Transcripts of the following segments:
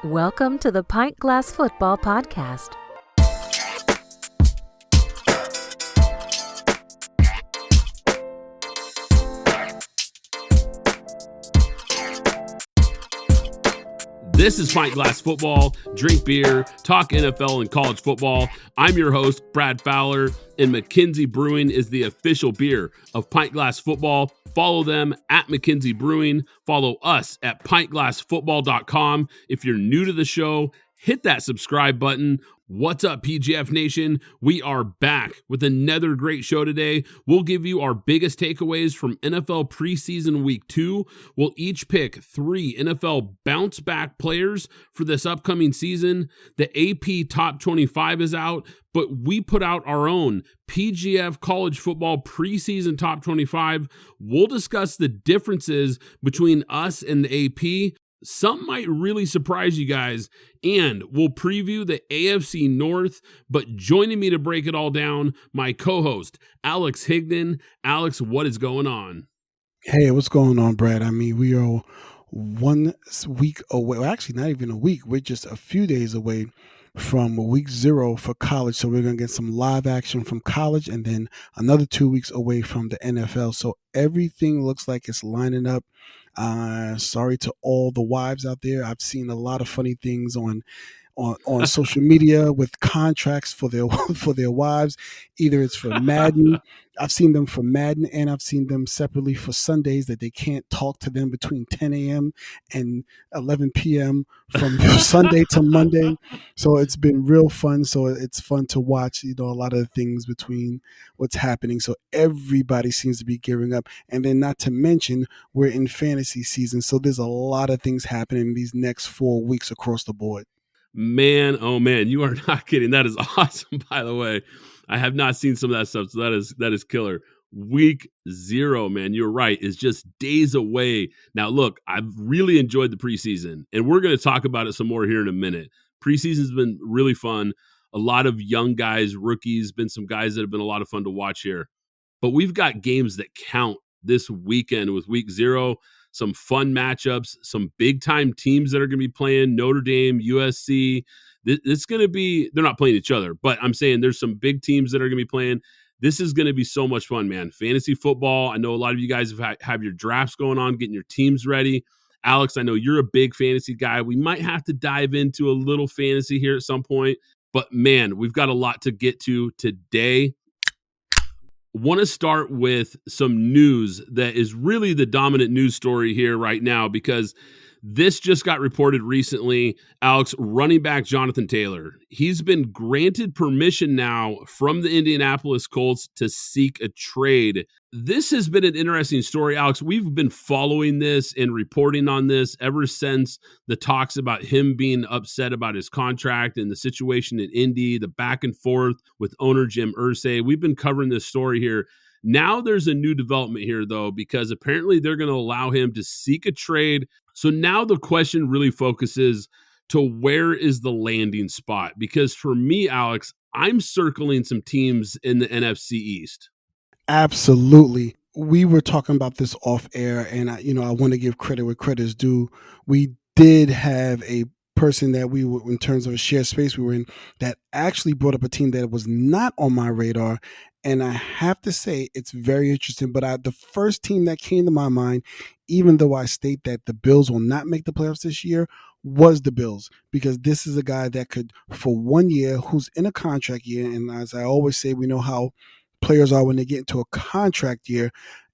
Welcome to the Pint Glass Football Podcast. This is Pint Glass Football, drink beer, talk NFL and college football. I'm your host, Brad Fowler, and McKinsey Brewing is the official beer of Pint Glass Football. Follow them at McKinsey Brewing. Follow us at pintglassfootball.com. If you're new to the show, hit that subscribe button. What's up, PGF Nation? We are back with another great show today. We'll give you our biggest takeaways from NFL preseason week 2. We'll each pick 3 NFL bounce back players for this upcoming season. The AP Top 25 is out, but we put out our own PGF College Football Preseason Top 25. We'll discuss the differences between us and the AP. Some might really surprise you guys, and we'll preview the AFC North, but joining me to break it all down, my co-host, Alex Higdon. Alex, what is going on? Hey, what's going on, Brad? I mean, we are 1 week away. Well, actually, not even a week. We're just a few days away from week 0 for college. So we're going to get some live action from college and then another 2 weeks away from the NFL. So everything looks like it's lining up. Sorry to all the wives out there. I've seen a lot of funny things on social media with contracts for their wives. Either it's for Madden. I've seen them for Madden, and I've seen them separately for Sundays that they can't talk to them between 10 a.m. and 11 p.m. from Sunday to Monday. So it's been real fun. So it's fun to watch, a lot of the things between what's happening. So everybody seems to be gearing up. And then not to mention, we're in fantasy season. So there's a lot of things happening these next 4 weeks across the board. Man, oh man, you are not kidding. That is awesome, by the way. I have not seen some of that stuff, so that is killer. Week 0, man, you're right, is just days away. Now, look, I've really enjoyed the preseason, and we're going to talk about it some more here in a minute. Preseason's been really fun. A lot of young guys, rookies, been some guys that have been a lot of fun to watch here. But we've got games that count this weekend with week 0. Some fun matchups, some big-time teams that are going to be playing, Notre Dame, USC. It's going to be – they're not playing each other, but I'm saying there's some big teams that are going to be playing. This is going to be so much fun, man. Fantasy football, I know a lot of you guys have your drafts going on, getting your teams ready. Alex, I know you're a big fantasy guy. We might have to dive into a little fantasy here at some point, but, man, we've got a lot to get to today. Want to start with some news that is really the dominant news story here right now, because this just got reported recently. Alex, running back Jonathan Taylor, he's been granted permission now from the Indianapolis Colts to seek a trade. This has been an interesting story, Alex. We've been following this and reporting on this ever since the talks about him being upset about his contract and the situation in Indy, the back and forth with owner Jim Irsay. We've been covering this story here. Now there's a new development here, though, because apparently they're going to allow him to seek a trade. So now the question really focuses to where is the landing spot? Because for me, Alex, I'm circling some teams in the NFC East. Absolutely. We were talking about this off air, and I want to give credit where credit is due. We did have a person that we were, in terms of a shared space we were in, that actually brought up a team that was not on my radar. And I have to say, it's very interesting. But the first team that came to my mind, even though I state that the Bills will not make the playoffs this year, was the Bills. Because this is a guy that could, for 1 year, who's in a contract year. And as I always say, we know how players are when they get into a contract year.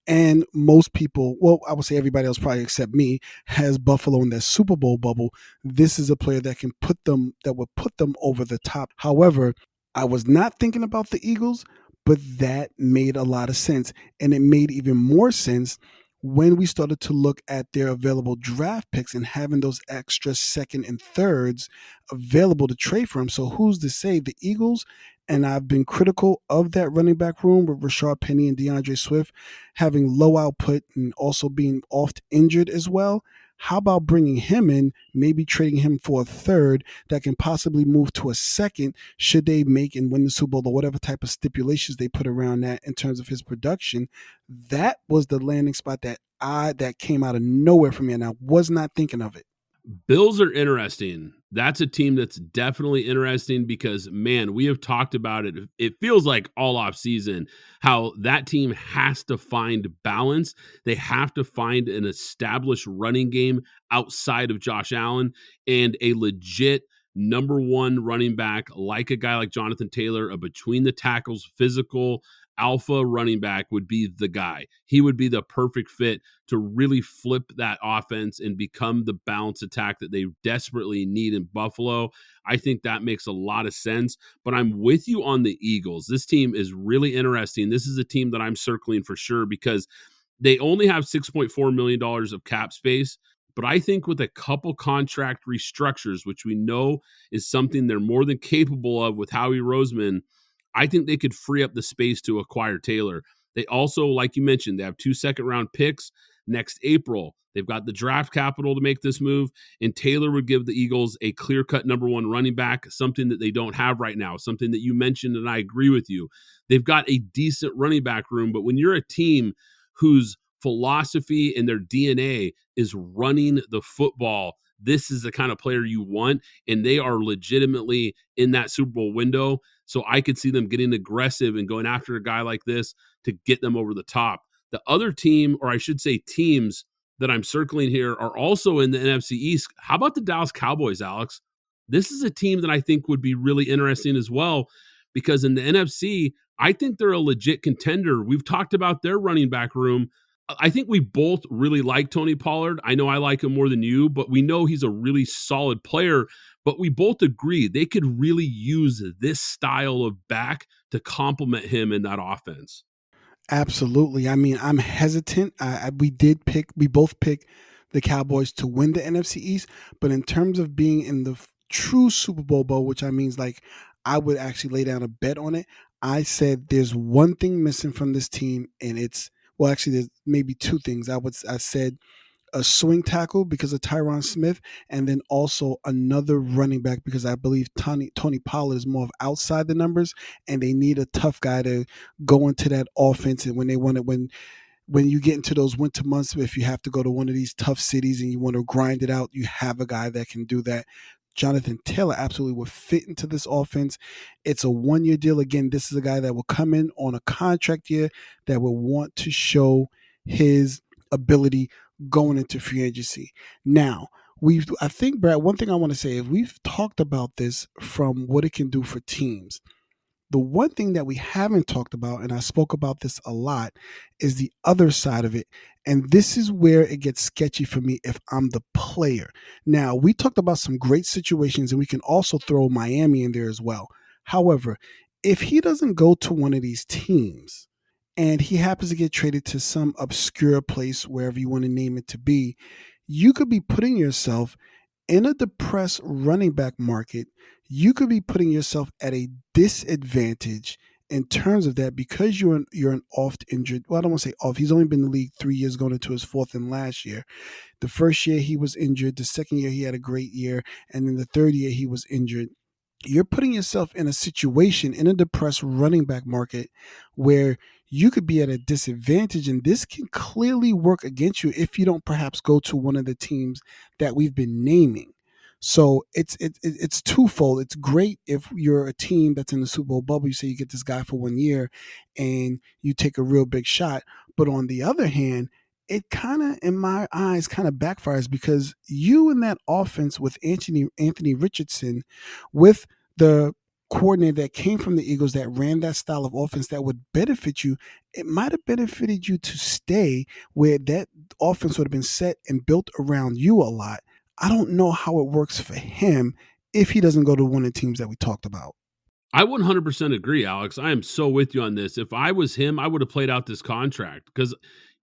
And most people, well, I would say everybody else probably except me, has Buffalo in their Super Bowl bubble. This is a player that would put them over the top. However, I was not thinking about the Eagles, but that made a lot of sense. And it made even more sense when we started to look at their available draft picks and having those extra second and thirds available to trade for him. So who's to say the Eagles, and I've been critical of that running back room with Rashard Penny and DeAndre Swift having low output and also being oft injured as well. How about bringing him in, maybe trading him for a third that can possibly move to a second should they make and win the Super Bowl or whatever type of stipulations they put around that in terms of his production? That was the landing spot that came out of nowhere for me, and I was not thinking of it. Bills are interesting. That's a team that's definitely interesting because, man, we have talked about it. It feels like all off season how that team has to find balance. They have to find an established running game outside of Josh Allen and a legit number one running back like a guy like Jonathan Taylor, a between the tackles, physical alpha running back would be the guy. He would be the perfect fit to really flip that offense and become the balance attack that they desperately need in Buffalo. I think that makes a lot of sense, but I'm with you on the Eagles. This team is really interesting. This is a team that I'm circling for sure because they only have $6.4 million of cap space. But I think with a couple contract restructures, which we know is something they're more than capable of with Howie Roseman, I think they could free up the space to acquire Taylor. They also, like you mentioned, they have 2 second-round picks next April. They've got the draft capital to make this move, and Taylor would give the Eagles a clear-cut number one running back, something that they don't have right now, something that you mentioned, and I agree with you. They've got a decent running back room, but when you're a team whose philosophy and their DNA is running the football, this is the kind of player you want, and they are legitimately in that Super Bowl window. So I could see them getting aggressive and going after a guy like this to get them over the top. The other team, or I should say teams that I'm circling here, are also in the NFC East. How about the Dallas Cowboys, Alex? This is a team that I think would be really interesting as well, because in the NFC, I think they're a legit contender. We've talked about their running back room. I think we both really like Tony Pollard. I know I like him more than you, but we know he's a really solid player. But we both agree they could really use this style of back to complement him in that offense. Absolutely. I mean, I'm hesitant. We both pick the Cowboys to win the NFC East, but in terms of being in the true Super Bowl, which I means like I would actually lay down a bet on it. I said there's one thing missing from this team, and actually there's maybe two things. I said a swing tackle because of Tyron Smith, and then also another running back because I believe Tony Pollard is more of outside the numbers, and they need a tough guy to go into that offense. And when you get into those winter months, if you have to go to one of these tough cities and you want to grind it out, you have a guy that can do that. Jonathan Taylor absolutely would fit into this offense. It's a one-year deal. Again, this is a guy that will come in on a contract year that will want to show his ability going into free agency. Now, I think, Brad, one thing I want to say is we've talked about this from what it can do for teams. The one thing that we haven't talked about, and I spoke about this a lot, is the other side of it. And this is where it gets sketchy for me if I'm the player. Now, we talked about some great situations, and we can also throw Miami in there as well. However, if he doesn't go to one of these teams and he happens to get traded to some obscure place, wherever you want to name it to be, you could be putting yourself in a depressed running back market. You could be putting yourself at a disadvantage in terms of that because you're an oft injured. Well, I don't want to say off. He's only been in the league 3 years, going into his fourth and last year. The first year he was injured. The second year he had a great year. And then the third year he was injured. You're putting yourself in a situation in a depressed running back market where you could be at a disadvantage, and this can clearly work against you if you don't perhaps go to one of the teams that we've been naming. So it's twofold. It's great if you're a team that's in the Super Bowl bubble. You say you get this guy for 1 year and you take a real big shot. But on the other hand, it kind of, in my eyes, kind of backfires because you in that offense with Anthony Richardson, with the coordinator that came from the Eagles that ran that style of offense that would benefit you, it might have benefited you to stay where that offense would have been set and built around you a lot. I don't know how it works for him if he doesn't go to one of the teams that we talked about. I 100% agree, Alex. I am so with you on this. If I was him, I would have played out this contract because,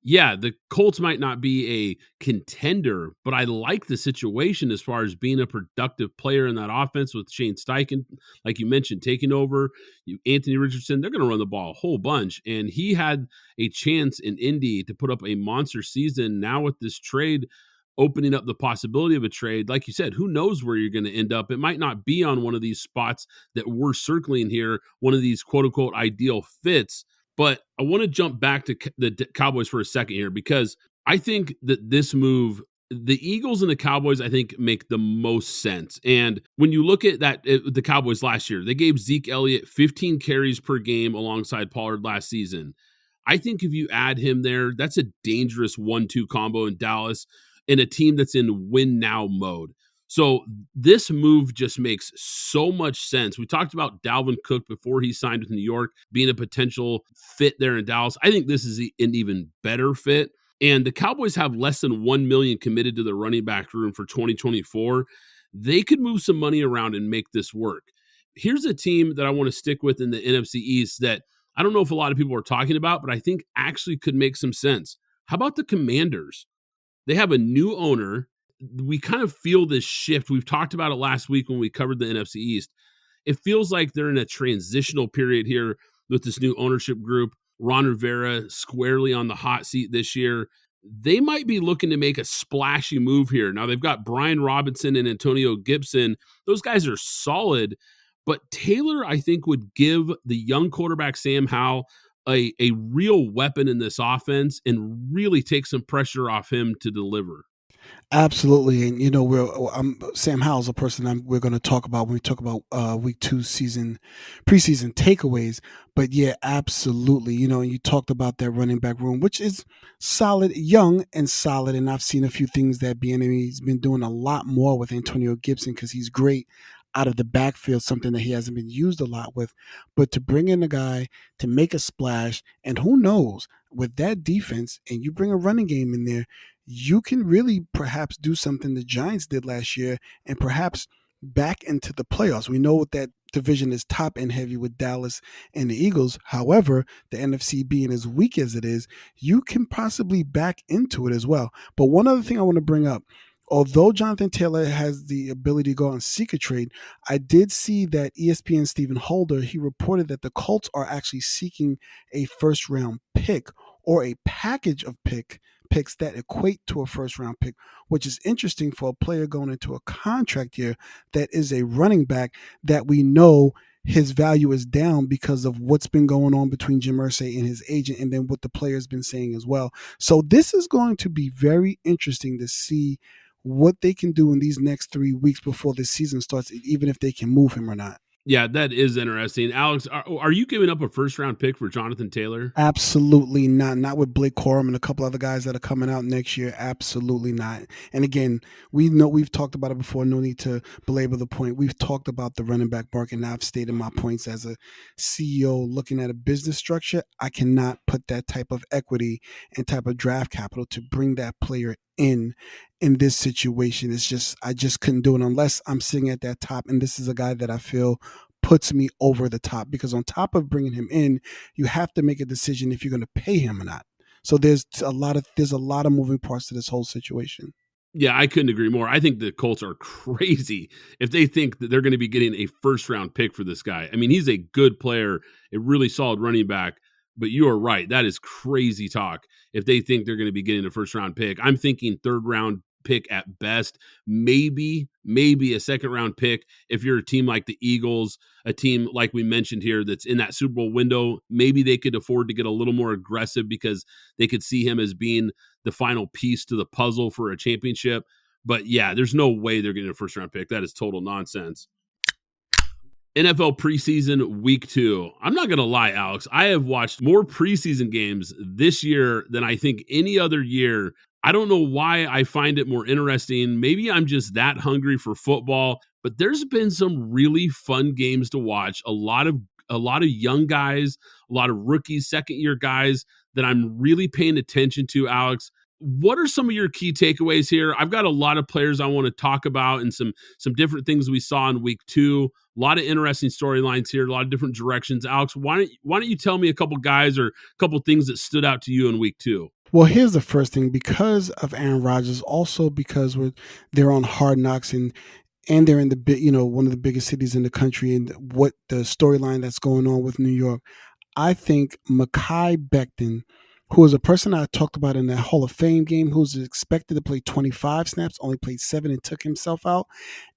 yeah, the Colts might not be a contender, but I like the situation as far as being a productive player in that offense with Shane Steichen, like you mentioned, taking over. Anthony Richardson, they're going to run the ball a whole bunch, and he had a chance in Indy to put up a monster season. Now with this trade, opening up the possibility of a trade, like you said, who knows where you're going to end up? It might not be on one of these spots that we're circling here, one of these quote unquote ideal fits. But I want to jump back to the Cowboys for a second here because I think that this move The Eagles and the Cowboys, I think, make the most sense. And when you look at that, the Cowboys last year, they gave Zeke Elliott 15 carries per game alongside Pollard last season. I think if you add him there, that's a dangerous 1-2 combo in Dallas in a team that's in win now mode. So this move just makes so much sense. We talked about Dalvin Cook before he signed with New York being a potential fit there in Dallas. I think this is an even better fit. And the Cowboys have less than $1 million committed to the running back room for 2024. They could move some money around and make this work. Here's a team that I want to stick with in the NFC East that I don't know if a lot of people are talking about, but I think actually could make some sense. How about the Commanders? They have a new owner. We kind of feel this shift. We've talked about it last week when we covered the NFC East. It feels like they're in a transitional period here with this new ownership group. Ron Rivera squarely on the hot seat this year. They might be looking to make a splashy move here. Now, they've got Brian Robinson and Antonio Gibson. Those guys are solid, but Taylor, I think, would give the young quarterback Sam Howell a real weapon in this offense and really take some pressure off him to deliver. Absolutely, and Sam Howell's a person we're going to talk about when we talk about week 2 preseason takeaways. But yeah, absolutely. You talked about that running back room, which is solid, young and solid. And I've seen a few things that Bieniemy's been doing a lot more with Antonio Gibson because he's great out of the backfield, something that he hasn't been used a lot with. But to bring in a guy to make a splash, and who knows, with that defense, and you bring a running game in there, you can really perhaps do something the Giants did last year and perhaps back into the playoffs. We know that division is top end heavy with Dallas and the Eagles. However, the NFC being as weak as it is, you can possibly back into it as well. But one other thing I want to bring up, although Jonathan Taylor has the ability to go and seek a trade, I did see that ESPN Stephen Holder, he reported that the Colts are actually seeking a first round pick or a package of picks that equate to a first round pick, which is interesting for a player going into a contract year that is a running back that we know his value is down because of what's been going on between Jim Irsay and his agent, and then what the player's been saying as well. So this is going to be very interesting to see what they can do in these next 3 weeks before the season starts, even if they can move him or not. Yeah, that is interesting. Alex, are you giving up a first-round pick for Jonathan Taylor? Absolutely not. Not with Blake Corum and a couple other guys that are coming out next year. Absolutely not. And again, we've talked about it before. No need to belabor the point. We've talked about the running back market, and I've stated my points as a CEO looking at a business structure. I cannot put that type of equity and type of draft capital to bring that player in this situation. I just couldn't do it unless I'm sitting at that top, and this is a guy that I feel puts me over the top, because on top of bringing him in, you have to make a decision if you're going to pay him or not. So there's a lot of moving parts to this whole situation. Yeah, I couldn't agree more. I think the Colts are crazy if they think that they're going to be getting a first-round pick for this guy. I mean, he's a good player, a really solid running back, but you are right. That is crazy talk if they think they're going to be getting a first-round pick. I'm thinking third-round pick at best, maybe a second-round pick if you're a team like the Eagles, a team like we mentioned here that's in that Super Bowl window. Maybe they could afford to get a little more aggressive because they could see him as being the final piece to the puzzle for a championship. But yeah, there's no way they're getting a first-round pick. That is total nonsense. NFL preseason week 2. I'm not going to lie, Alex. I have watched more preseason games this year than I think any other year. I don't know why I find it more interesting. Maybe I'm just that hungry for football, but there's been some really fun games to watch. A lot of young guys, a lot of rookies, second-year guys that I'm really paying attention to, Alex. What are some of your key takeaways here? I've got a lot of players I want to talk about and some different things we saw in week 2. A lot of interesting storylines here, a lot of different directions. Alex, why don't you tell me a couple guys or a couple things that stood out to you in week 2? Well, here's the first thing. Because of Aaron Rodgers, also because they're on Hard Knocks and they're in one of the biggest cities in the country, and what the storyline that's going on with New York, I think Mekhi Becton, who is a person I talked about in that Hall of Fame game, who's expected to play 25 snaps, only played 7 and took himself out.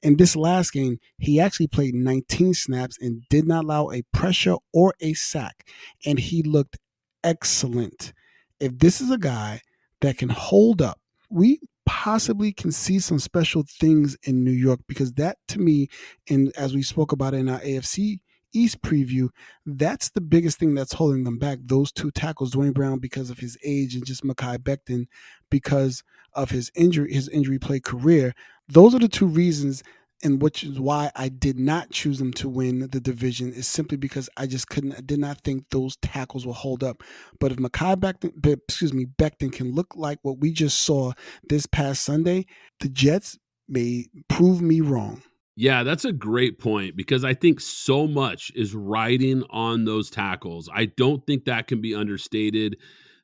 In this last game, he actually played 19 snaps and did not allow a pressure or a sack, and he looked excellent. If this is a guy that can hold up, we possibly can see some special things in New York, because that to me, and as we spoke about in our AFC East preview, that's the biggest thing that's holding them back. Those two tackles, Dwayne Brown because of his age, and just Mekhi Becton because of his injury play career. Those are the two reasons, and which is why I did not choose them to win the division, is simply because I did not think those tackles will hold up. But if Becton can look like what we just saw this past Sunday, the Jets may prove me wrong. Yeah, that's a great point, because I think so much is riding on those tackles. I don't think that can be understated.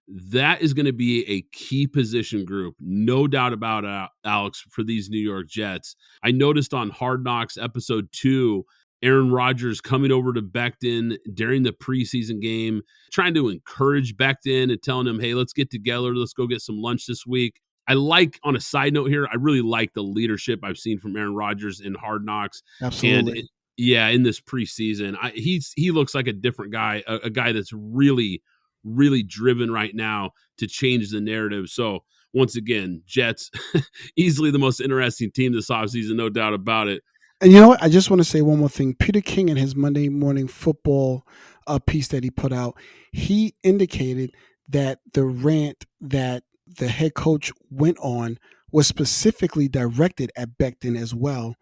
That is going to be a key position group, no doubt about it, Alex, for these New York Jets. I noticed on Hard Knocks episode 2, Aaron Rodgers coming over to Becton during the preseason game, trying to encourage Becton and telling him, hey, let's get together. Let's go get some lunch this week. I like, on a side note here, I really like the leadership I've seen from Aaron Rodgers in Hard Knocks. Absolutely. And in this preseason, he looks like a different guy, a guy that's really, really driven right now to change the narrative. So once again, Jets, easily the most interesting team this offseason, no doubt about it. And you know what? I just want to say one more thing. Peter King, in his Monday Morning Football piece that he put out, he indicated that the rant that the head coach went on was specifically directed at Becton as well,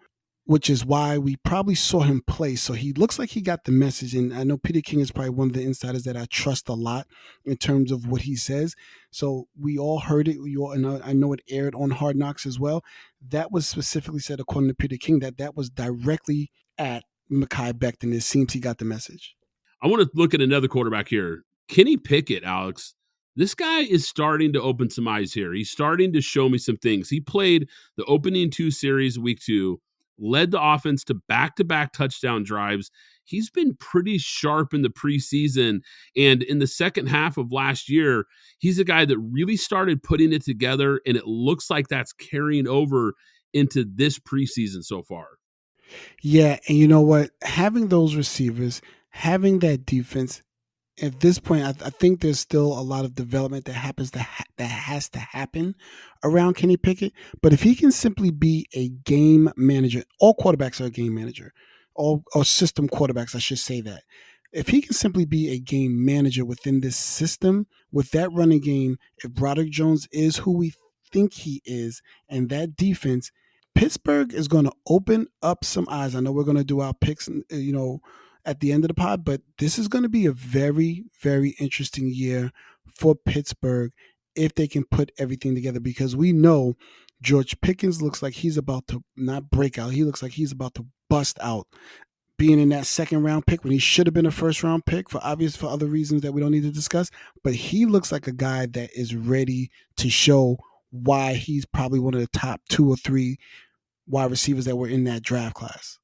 which is why we probably saw him play. So he looks like he got the message. And I know Peter King is probably one of the insiders that I trust a lot in terms of what he says. So we all heard it. And I know it aired on Hard Knocks as well. That was specifically said, according to Peter King, that was directly at Mekhi Becton. It seems he got the message. I want to look at another quarterback here. Kenny Pickett, Alex. This guy is starting to open some eyes here. He's starting to show me some things. He played the opening 2 series week 2, led the offense to back-to-back touchdown drives. He's been pretty sharp in the preseason. And in the second half of last year, he's a guy that really started putting it together, and it looks like that's carrying over into this preseason so far. Yeah, and you know what? Having those receivers, having that defense, at this point, I think there's still a lot of development that has to happen around Kenny Pickett. But if he can simply be a game manager, all quarterbacks are a game manager, all or system quarterbacks, I should say that. If he can simply be a game manager within this system with that running game, if Broderick Jones is who we think he is, and that defense, Pittsburgh is going to open up some eyes. I know we're going to do our picks, at the end of the pod, but this is going to be a very, very interesting year for Pittsburgh if they can put everything together, because we know George Pickens looks like he's about to not break out. He looks like he's about to bust out, being in that second round pick when he should have been a first round pick for other reasons that we don't need to discuss. But he looks like a guy that is ready to show why he's probably one of the top 2 or 3 wide receivers that were in that draft class.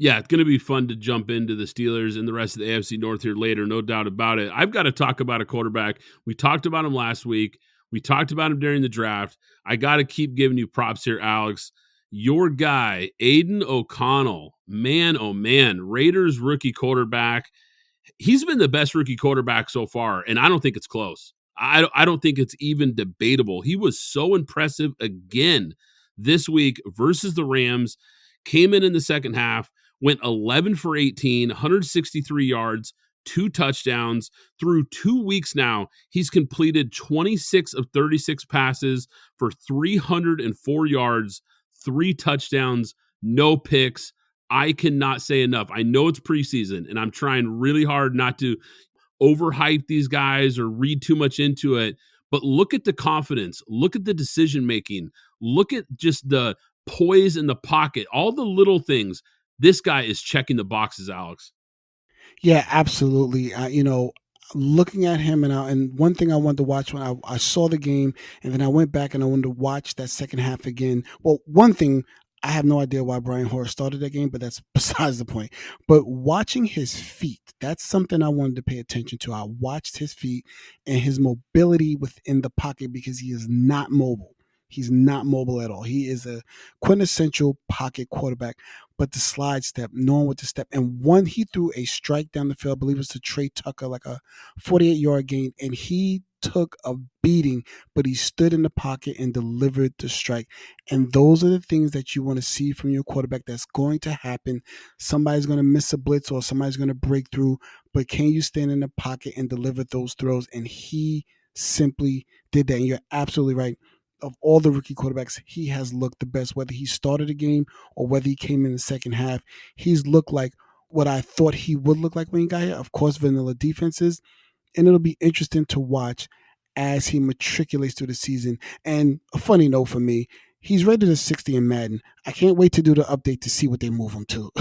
Yeah, it's going to be fun to jump into the Steelers and the rest of the AFC North here later, no doubt about it. I've got to talk about a quarterback. We talked about him last week. We talked about him during the draft. I got to keep giving you props here, Alex. Your guy, Aiden O'Connell, man, oh man, Raiders rookie quarterback. He's been the best rookie quarterback so far, and I don't think it's close. I don't think it's even debatable. He was so impressive again this week versus the Rams. Came in the second half, went 11 for 18, 163 yards, 2 touchdowns. Through 2 weeks now, he's completed 26 of 36 passes for 304 yards, 3 touchdowns, no picks. I cannot say enough. I know it's preseason, and I'm trying really hard not to overhype these guys or read too much into it, but look at the confidence, look at the decision-making, look at just the poise in the pocket, all the little things. This guy is checking the boxes, Alex. Yeah, absolutely. Looking at him, and one thing I wanted to watch when I saw the game, and then I went back and I wanted to watch that second half again. Well, one thing, I have no idea why Brian Hoyer started that game, but that's besides the point. But watching his feet, that's something I wanted to pay attention to. I watched his feet and his mobility within the pocket, because he is not mobile. He's not mobile at all. He is a quintessential pocket quarterback. But the slide step, knowing what to step, and he threw a strike down the field, I believe it was to Trey Tucker, like a 48-yard gain, and he took a beating, but he stood in the pocket and delivered the strike. And those are the things that you want to see from your quarterback. That's going to happen. Somebody's going to miss a blitz or somebody's going to break through, but can you stand in the pocket and deliver those throws? And he simply did that. And you're absolutely right. Of all the rookie quarterbacks, he has looked the best, whether he started a game or whether he came in the second half. He's looked like what I thought he would look like when he got here. Of course, vanilla defenses. And it'll be interesting to watch as he matriculates through the season. And a funny note for me, he's rated a 60 in Madden. I can't wait to do the update to see what they move him to.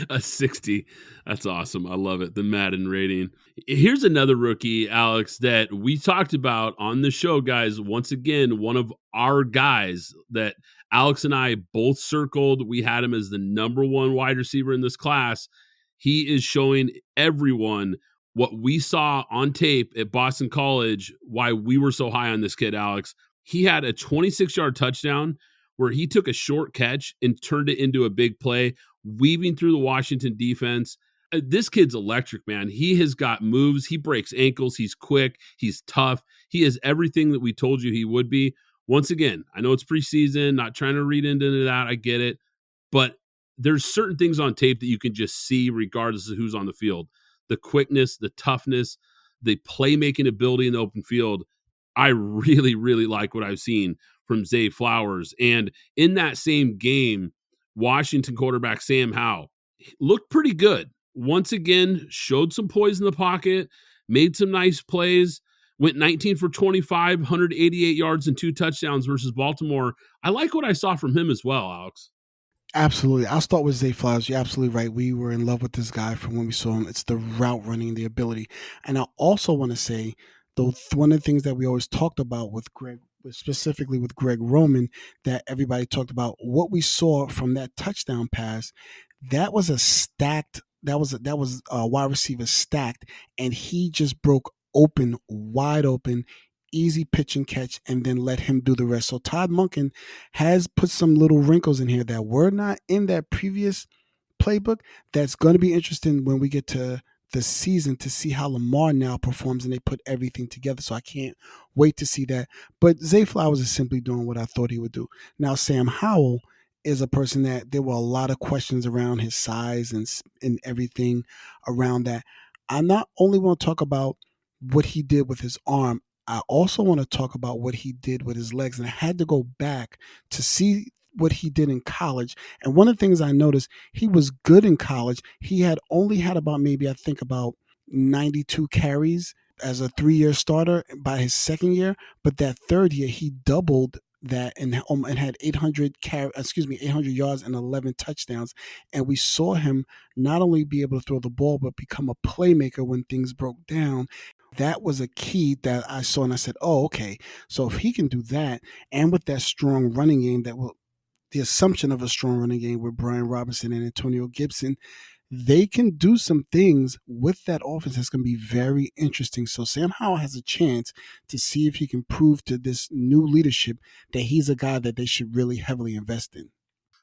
A 60. That's awesome. I love it. The Madden rating. Here's another rookie, Alex, that we talked about on the show, guys. Once again, one of our guys that Alex and I both circled. We had him as the number one wide receiver in this class. He is showing everyone what we saw on tape at Boston College, why we were so high on this kid, Alex. He had a 26-yard touchdown where he took a short catch and turned it into a big play, weaving through the Washington defense. This kid's electric, man. He has got moves. He breaks ankles. He's quick. He's tough. He is everything that we told you he would be. Once again, I know it's preseason, not trying to read into that. I get it. But there's certain things on tape that you can just see regardless of who's on the field. The quickness, the toughness, the playmaking ability in the open field. I really, really like what I've seen from Zay Flowers. And in that same game, Washington quarterback Sam Howell looked pretty good. Once again, showed some poise in the pocket, made some nice plays, went 19 for 25, 188 yards and 2 touchdowns versus Baltimore. I like what I saw from him as well, Alex. Absolutely. I'll start with Zay Flowers. You're absolutely right. We were in love with this guy from when we saw him. It's the route running, the ability. And I also want to say, though, one of the things that we always talked about with Greg, specifically with Greg Roman, that everybody talked about, what we saw from that touchdown pass, that was a stacked, that was a wide receiver stacked, and he just broke open, wide open, easy pitch and catch, and then let him do the rest. So Todd Monken has put some little wrinkles in here that were not in that previous playbook. That's going to be interesting when we get to the season to see how Lamar now performs and they put everything together. So I can't wait to see that. But Zay Flowers is simply doing what I thought he would do. Now, Sam Howell is a person that there were a lot of questions around his size and everything around that. I not only want to talk about what he did with his arm, I also want to talk about what he did with his legs. And I had to go back to see what he did in college. And one of the things I noticed, he was good in college. He had only had about maybe, I think, about 92 carries as a 3-year starter by his second year. But that third year, he doubled that and had 800 yards and 11 touchdowns. And we saw him not only be able to throw the ball, but become a playmaker when things broke down. That was a key that I saw, and I said, oh, okay. So if he can do that, and with that strong running game, the assumption of a strong running game with Brian Robinson and Antonio Gibson, they can do some things with that offense that's going to be very interesting. So Sam Howell has a chance to see if he can prove to this new leadership that he's a guy that they should really heavily invest in.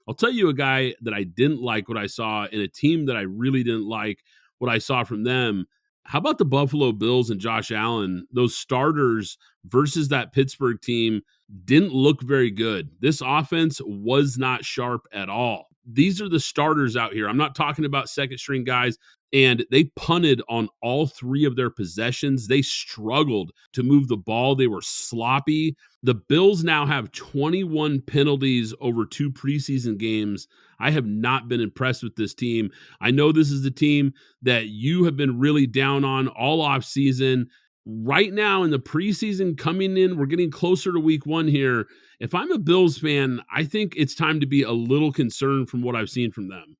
I'll tell you a guy that I didn't like what I saw in a team that I really didn't like what I saw from them. How about the Buffalo Bills and Josh Allen? Those starters versus that Pittsburgh team didn't look very good. This offense was not sharp at all. These are the starters out here. I'm not talking about second string guys. And they punted on all 3 of their possessions. They struggled to move the ball. They were sloppy. The Bills now have 21 penalties over 2 preseason games. I have not been impressed with this team. I know this is the team that you have been really down on all off season. Right now in the preseason coming in, we're getting closer to week 1 here. If I'm a Bills fan, I think it's time to be a little concerned from what I've seen from them.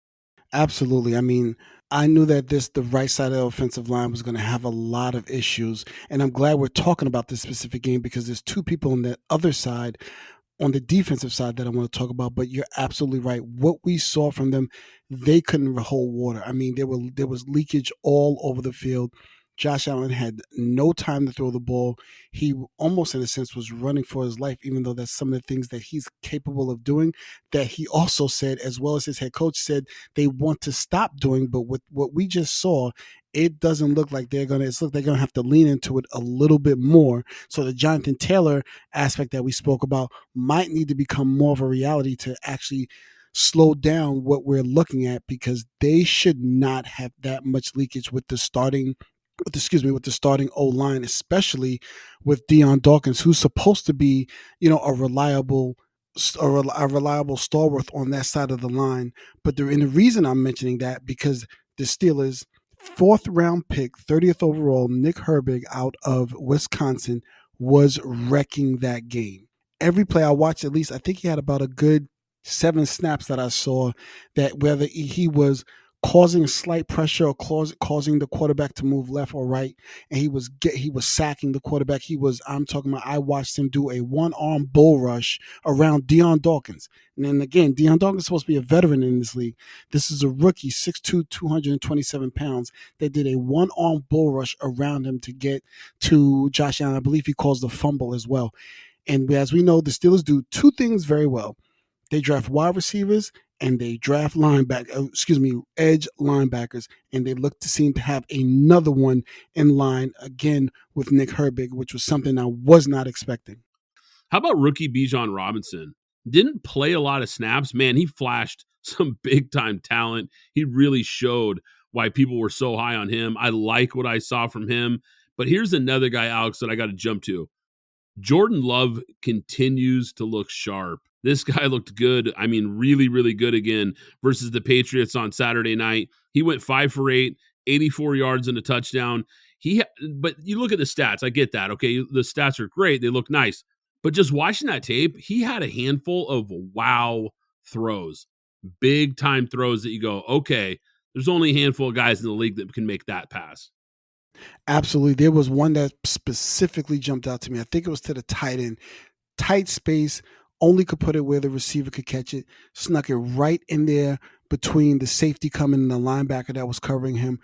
Absolutely. I mean, I knew that the right side of the offensive line was going to have a lot of issues. And I'm glad we're talking about this specific game because there's 2 people on the other side, on the defensive side, that I want to talk about. But you're absolutely right. What we saw from them, they couldn't hold water. I mean, there was leakage all over the field. Josh Allen had no time to throw the ball. He almost, in a sense, was running for his life, even though that's some of the things that he's capable of doing, that he also said, as well as his head coach said, they want to stop doing. But with what we just saw, it doesn't look like they're gonna have to lean into it a little bit more. So the Jonathan Taylor aspect that we spoke about might need to become more of a reality to actually slow down what we're looking at, because they should not have that much leakage with the starting with the starting O line, especially with Deion Dawkins, who's supposed to be, a reliable stalwart on that side of the line. And the reason I'm mentioning that, because the Steelers' fourth round pick, 30th overall, Nick Herbig out of Wisconsin, was wrecking that game. Every play I watched, at least I think he had about a good 7 snaps that I saw, that whether he was causing slight pressure or causing the quarterback to move left or right, and he was sacking the quarterback. I watched him do a one-arm bull rush around Deion Dawkins. And then again, Deion Dawkins is supposed to be a veteran in this league. This is a rookie, 6'2", 227 pounds, that did a one-arm bull rush around him to get to Josh Allen. I believe he caused the fumble as well. And as we know, the Steelers do two things very well. They draft wide receivers and they draft edge linebackers, and they look to seem to have another one in line again with Nick Herbig, which was something I was not expecting. How about rookie Bijan Robinson? Didn't play a lot of snaps. Man, he flashed some big-time talent. He really showed why people were so high on him. I like what I saw from him. But here's another guy, Alex, that I got to jump to. Jordan Love continues to look sharp. This guy looked good. I mean, really, really good again versus the Patriots on Saturday night. He went 5 for 8, 84 yards and a touchdown. But you look at the stats. I get that. Okay, the stats are great. They look nice. But just watching that tape, he had a handful of wow throws, big time throws that you go, okay, there's only a handful of guys in the league that can make that pass. Absolutely. There was one that specifically jumped out to me. I think it was to the tight end. Tight space, only could put it where the receiver could catch it, snuck it right in there between the safety coming and the linebacker that was covering him.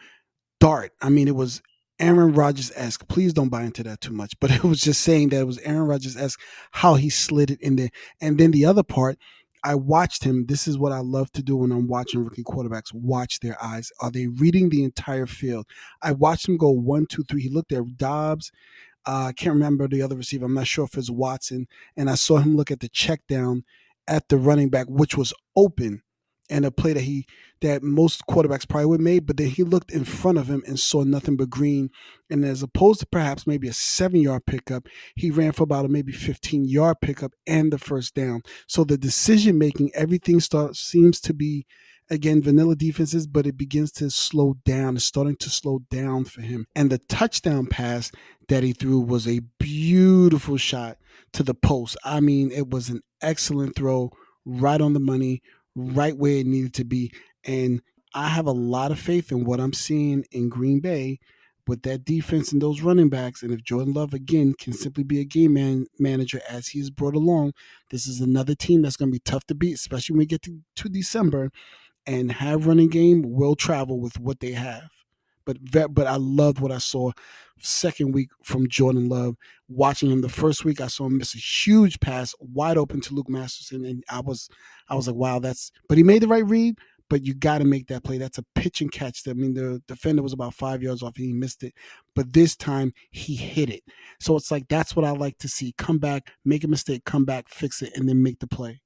Dart. I mean, it was Aaron Rodgers-esque. Please don't buy into that too much. But it was just saying that it was Aaron Rodgers-esque, how he slid it in there. And then the other part, I watched him. This is what I love to do when I'm watching rookie quarterbacks. Watch their eyes. Are they reading the entire field? I watched him go 1, 2, 3. He looked at Dobbs. I can't remember the other receiver. I'm not sure if it's Watson. And I saw him look at the check down at the running back, which was open, and a play that most quarterbacks probably would have made. But then he looked in front of him and saw nothing but green. And as opposed to perhaps maybe a 7-yard pickup, he ran for about a maybe 15-yard pickup and the first down. So the decision making, everything seems to be, again, vanilla defenses, but it begins to slow down. It's starting to slow down for him. And the touchdown pass that he threw was a beautiful shot to the post. I mean, it was an excellent throw, right on the money, right where it needed to be. And I have a lot of faith in what I'm seeing in Green Bay with that defense and those running backs. And if Jordan Love, again, can simply be a game manager as he's brought along, this is another team that's going to be tough to beat, especially when we get to December. And have running game will travel with what they have. But I loved what I saw second week from Jordan Love. Watching him the first week, I saw him miss a huge pass wide open to Luke Masterson, and I was like, wow, but he made the right read. But you got to make that play. That's a pitch and catch. I mean, the defender was about 5 yards off and he missed it. But this time he hit it. So it's like, that's what I like to see. Come back, make a mistake, come back, fix it, and then make the play.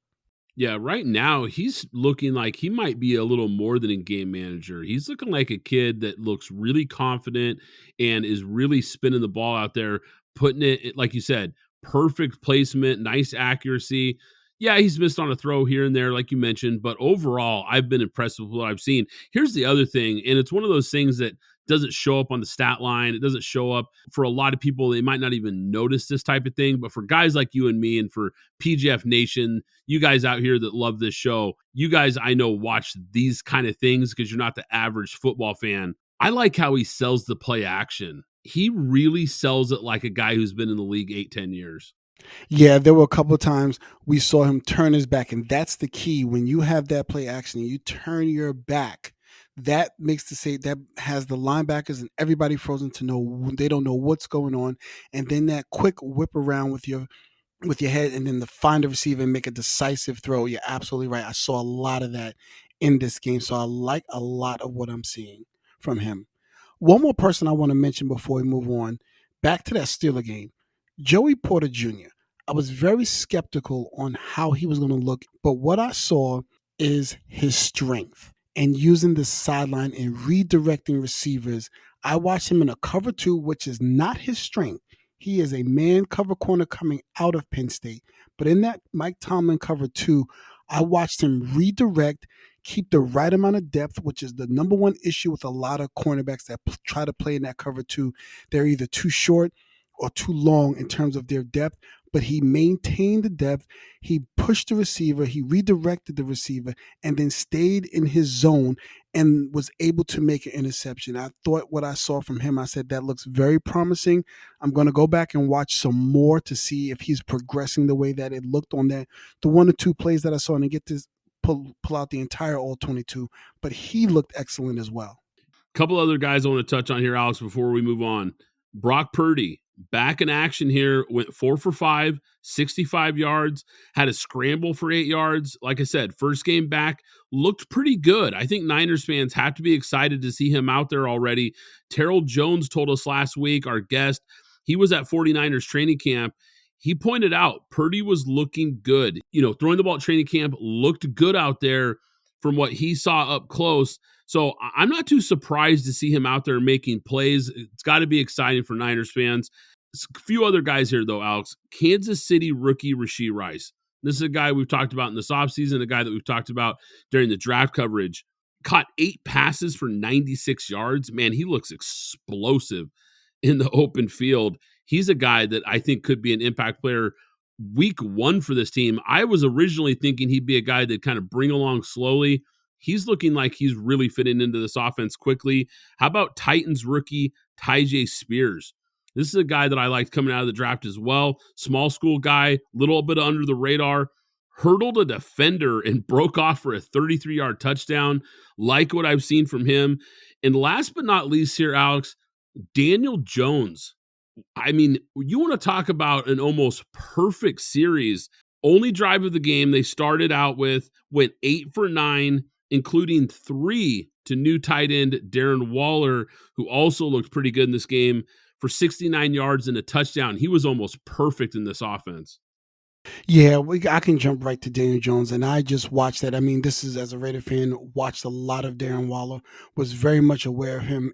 Yeah, right now he's looking like he might be a little more than a game manager. He's looking like a kid that looks really confident and is really spinning the ball out there, putting it, like you said, perfect placement, nice accuracy. Yeah, he's missed on a throw here and there, like you mentioned, but overall, I've been impressed with what I've seen. Here's the other thing, and it's one of those things that doesn't show up on the stat line. It doesn't show up for a lot of people. They might not even notice this type of thing, but for guys like you and me and for PGF Nation, you guys out here that love this show, you guys I know watch these kind of things because you're not the average football fan. I like how he sells the play action. He really sells it like a guy who's been in the league 8-10 years. Yeah, there were a couple of times we saw him turn his back, and that's the key. When you have that play action and you turn your back, that has the linebackers and everybody frozen to know they don't know what's going on, and then that quick whip around with your head, and then to find a receiver and make a decisive throw. You're absolutely right. I saw a lot of that in this game, so I like a lot of what I'm seeing from him. One more person I want to mention before we move on. Back to that Steeler game. Joey Porter Jr. I was very skeptical on how he was going to look, but what I saw is his strength and using the sideline and redirecting receivers. I watched him in a cover two, which is not his strength. He is a man cover corner coming out of Penn State. But in that Mike Tomlin cover two, I watched him redirect, keep the right amount of depth, which is the number one issue with a lot of cornerbacks that try to play in that cover two. They're either too short or too long in terms of their depth, but he maintained the depth. He pushed the receiver, he redirected the receiver, and then stayed in his zone and was able to make an interception. I thought what I saw from him, I said, that looks very promising. I'm going to go back and watch some more to see if he's progressing the way that it looked on the 1 or 2 plays that I saw, and get to pull out the entire all 22. But he looked excellent as well. Couple other guys I want to touch on here, Alex, before we move on. Brock Purdy, back in action here, went 4 for 5, 65 yards, had a scramble for 8 yards. Like I said, first game back, looked pretty good. I think Niners fans have to be excited to see him out there already. Terrell Jones told us last week, our guest, he was at 49ers training camp. He pointed out Purdy was looking good. Throwing the ball at training camp looked good out there from what he saw up close. So I'm not too surprised to see him out there making plays. It's got to be exciting for Niners fans. A few other guys here, though, Alex. Kansas City rookie Rashee Rice. This is a guy we've talked about in this offseason, a guy that we've talked about during the draft coverage. Caught 8 passes for 96 yards. Man, he looks explosive in the open field. He's a guy that I think could be an impact player week 1 for this team. I was originally thinking he'd be a guy that kind of bring along slowly. He's looking like he's really fitting into this offense quickly. How about Titans rookie Tyjae Spears? This is a guy that I liked coming out of the draft as well. Small school guy, little bit under the radar. Hurdled a defender and broke off for a 33-yard touchdown. Like what I've seen from him. And last but not least here, Alex, Daniel Jones. I mean, you want to talk about an almost perfect series. Only drive of the game they started out with, went 8 for 9, including 3 to new tight end Darren Waller, who also looked pretty good in this game, for 69 yards and a touchdown. He was almost perfect in this offense. Yeah, I can jump right to Daniel Jones, and I just watched that. I mean, this is, as a Raider fan, watched a lot of Darren Waller, was very much aware of him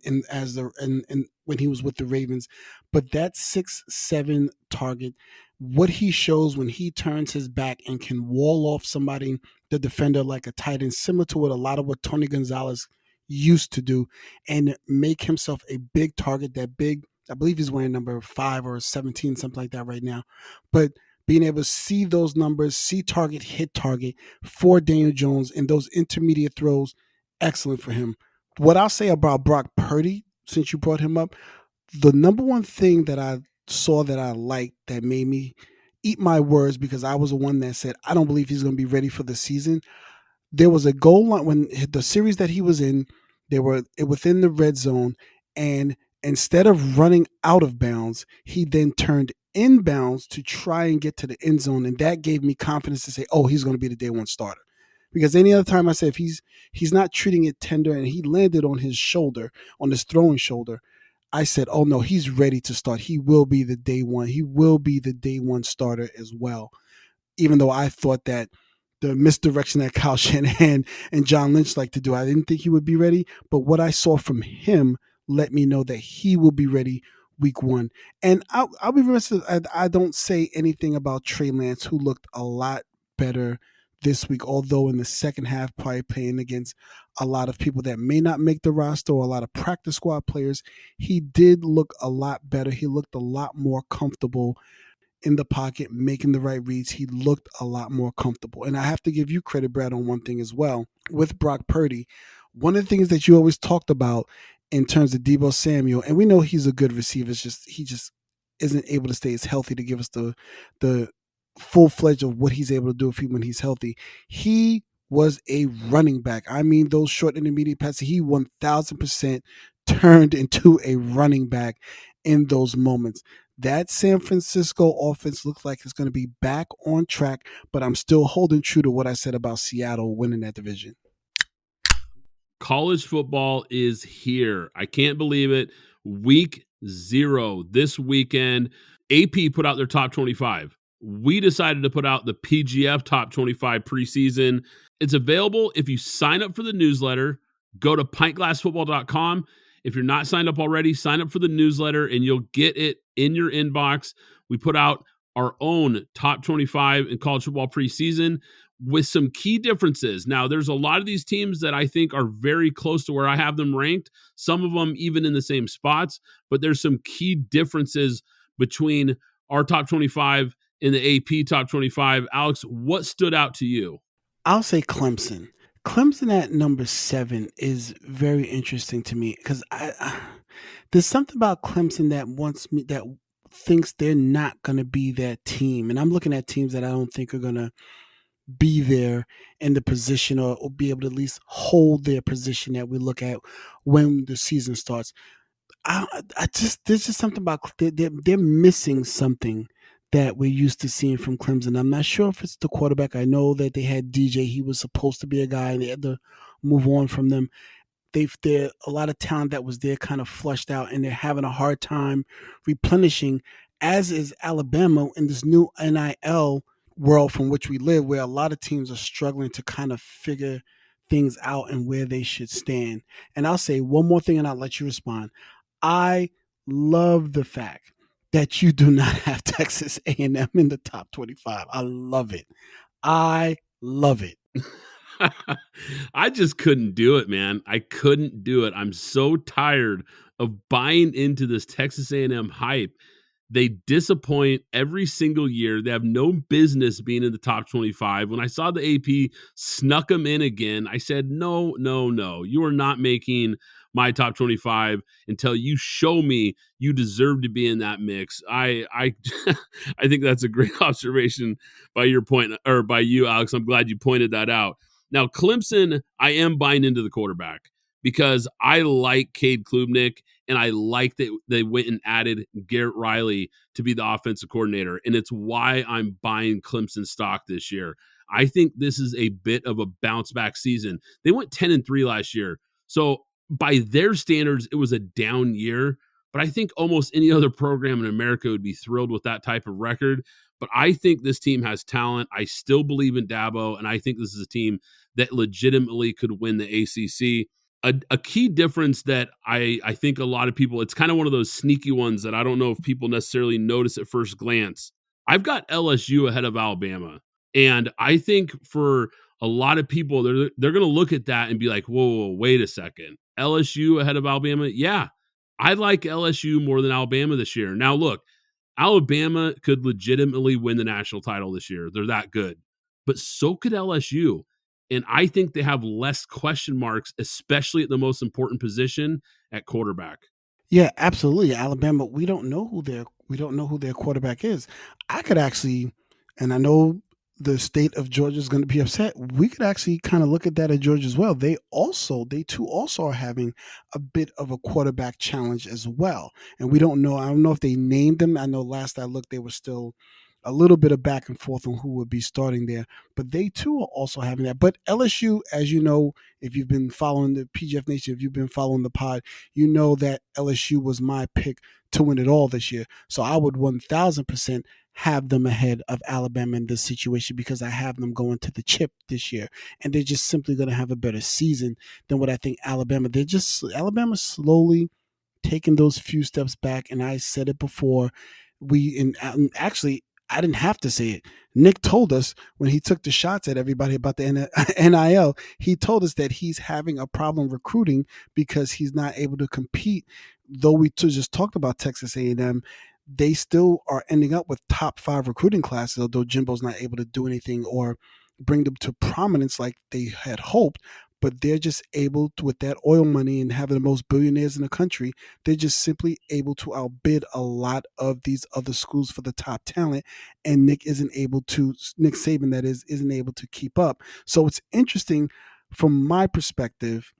when he was with the Ravens. But that 6'7" target, what he shows when he turns his back and can wall off somebody, the defender, like a tight end, similar to what Tony Gonzalez used to do, and make himself a big target. That big, I believe he's wearing number 5 or 17, something like that right now. But being able to see those numbers, see target, hit target for Daniel Jones and those intermediate throws, excellent for him. What I'll say about Brock Purdy, since you brought him up, the number one thing that I saw that I liked that made me eat my words, because I was the one that said, I don't believe he's going to be ready for the season. There was a goal line when the series that he was in, they were within the red zone, and instead of running out of bounds, he then turned inbounds to try and get to the end zone, and that gave me confidence to say, oh, he's going to be the day 1 starter. Because any other time I said, if he's not treating it tender, and he landed on his shoulder, on his throwing shoulder, I said, oh no, he's ready to start. He will be the day 1. He will be the day 1 starter as well. Even though I thought that the misdirection that Kyle Shanahan and John Lynch like to do, I didn't think he would be ready. But what I saw from him let me know that he will be ready week 1. And I'll be remiss if I don't say anything about Trey Lance, who looked a lot better this week, although in the second half, probably playing against a lot of people that may not make the roster or a lot of practice squad players. He did look a lot better. He looked a lot more comfortable in the pocket, making the right reads. He looked a lot more comfortable. And I have to give you credit, Brad, on one thing as well. With Brock Purdy, one of the things that you always talked about in terms of Deebo Samuel, and we know he's a good receiver, he just isn't able to stay as healthy to give us the full-fledged of what he's able to do when he's healthy. He was a running back. I mean, those short intermediate passes, he 1,000% turned into a running back in those moments. That San Francisco offense looks like it's going to be back on track, but I'm still holding true to what I said about Seattle winning that division. college football is here. I can't believe it. Week 0 this weekend. AP put out their top 25. We decided to put out the PGF top 25 preseason. It's available if you sign up for the newsletter. Go to pintglassfootball.com. If you're not signed up already, sign up for the newsletter and you'll get it in your inbox. We put out our own top 25 in college football preseason with some key differences. Now, there's a lot of these teams that I think are very close to where I have them ranked, some of them even in the same spots, but there's some key differences between our top 25 and the AP top 25. Alex, what stood out to you? I'll say Clemson. Clemson at number 7 is very interesting to me because there's something about Clemson that thinks they're not going to be that team. And I'm looking at teams that I don't think are going to be there in the position or be able to at least hold their position that we look at when the season starts. There's just something about they're missing something that we're used to seeing from Clemson. I'm not sure if it's the quarterback. I know that they had DJ. He was supposed to be a guy, and they had to move on from them. They're a lot of talent that was there kind of flushed out, and they're having a hard time replenishing, as is Alabama in this new NIL world from which we live, where a lot of teams are struggling to kind of figure things out and where they should stand. And I'll say one more thing, and I'll let you respond. I love the fact that you do not have Texas A&M in the top 25. I love it. I love it. I just couldn't do it, man. I couldn't do it. I'm so tired of buying into this Texas A&M hype. They disappoint every single year. They have no business being in the top 25. When I saw the AP snuck them in again, I said, no. You are not making my top 25 until you show me you deserve to be in that mix. I I think that's a great observation by your point, or by you, Alex. I'm glad you pointed that out. Now, Clemson, I am buying into the quarterback because I like Cade Klubnik, and I like that they went and added Garrett Riley to be the offensive coordinator, and it's why I'm buying Clemson stock this year. I think this is a bit of a bounce-back season. They went 10-3 last year, so by their standards, it was a down year, but I think almost any other program in America would be thrilled with that type of record. But I think this team has talent. I still believe in Dabo, and I think this is a team that legitimately could win the ACC. A key difference that I think a lot of people, it's kind of one of those sneaky ones that I don't know if people necessarily notice at first glance. I've got LSU ahead of Alabama. And I think for a lot of people, they're going to look at that and be like, whoa, wait a second. LSU ahead of Alabama? Yeah, I like LSU more than Alabama this year. Now, look, Alabama could legitimately win the national title this year. They're that good. But so could LSU. And I think they have less question marks, especially at the most important position at quarterback. Yeah, absolutely. Alabama, we don't know who their quarterback is. I could actually, and I know the state of Georgia is going to be upset. We could actually kind of look at that at Georgia as well. They too are having a bit of a quarterback challenge as well. And we don't know. I don't know if they named them. I know last I looked, they were still a little bit of back and forth on who would be starting there, but they too are also having that. But LSU, as you know, if you've been following the PGF Nation, if you've been following the pod, you know that LSU was my pick to win it all this year. So I would 1000% have them ahead of Alabama in this situation because I have them going to the chip this year, and they're just simply going to have a better season than what I think Alabama. Alabama's slowly taking those few steps back, and I said it before. Actually, I didn't have to say it. Nick told us when he took the shots at everybody about the NIL, he told us that he's having a problem recruiting because he's not able to compete. Though we just talked about Texas A&M, they still are ending up with top 5 recruiting classes, although Jimbo's not able to do anything or bring them to prominence like they had hoped. But they're just able to, with that oil money and having the most billionaires in the country, they're just simply able to outbid a lot of these other schools for the top talent. And Nick Saban, that is, isn't able to keep up. So it's interesting from my perspective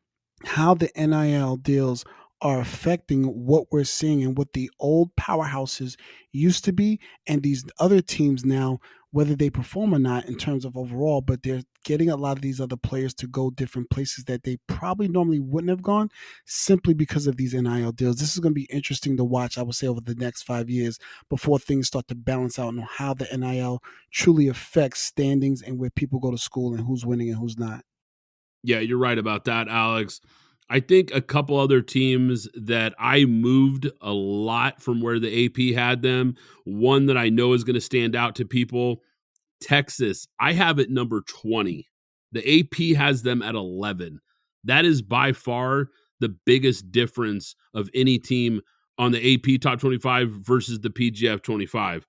how the NIL deals are affecting what we're seeing and what the old powerhouses used to be, and these other teams now whether they perform or not in terms of overall, but they're getting a lot of these other players to go different places that they probably normally wouldn't have gone simply because of these NIL deals. This is going to be interesting to watch, I would say, over the next 5 years before things start to balance out on how the NIL truly affects standings and where people go to school and who's winning and who's not. Yeah, you're right about that, Alex. I think a couple other teams that I moved a lot from where the AP had them, one that I know is going to stand out to people, Texas. I have it number 20. The AP has them at 11. That is by far the biggest difference of any team on the AP Top 25 versus the PGF 25.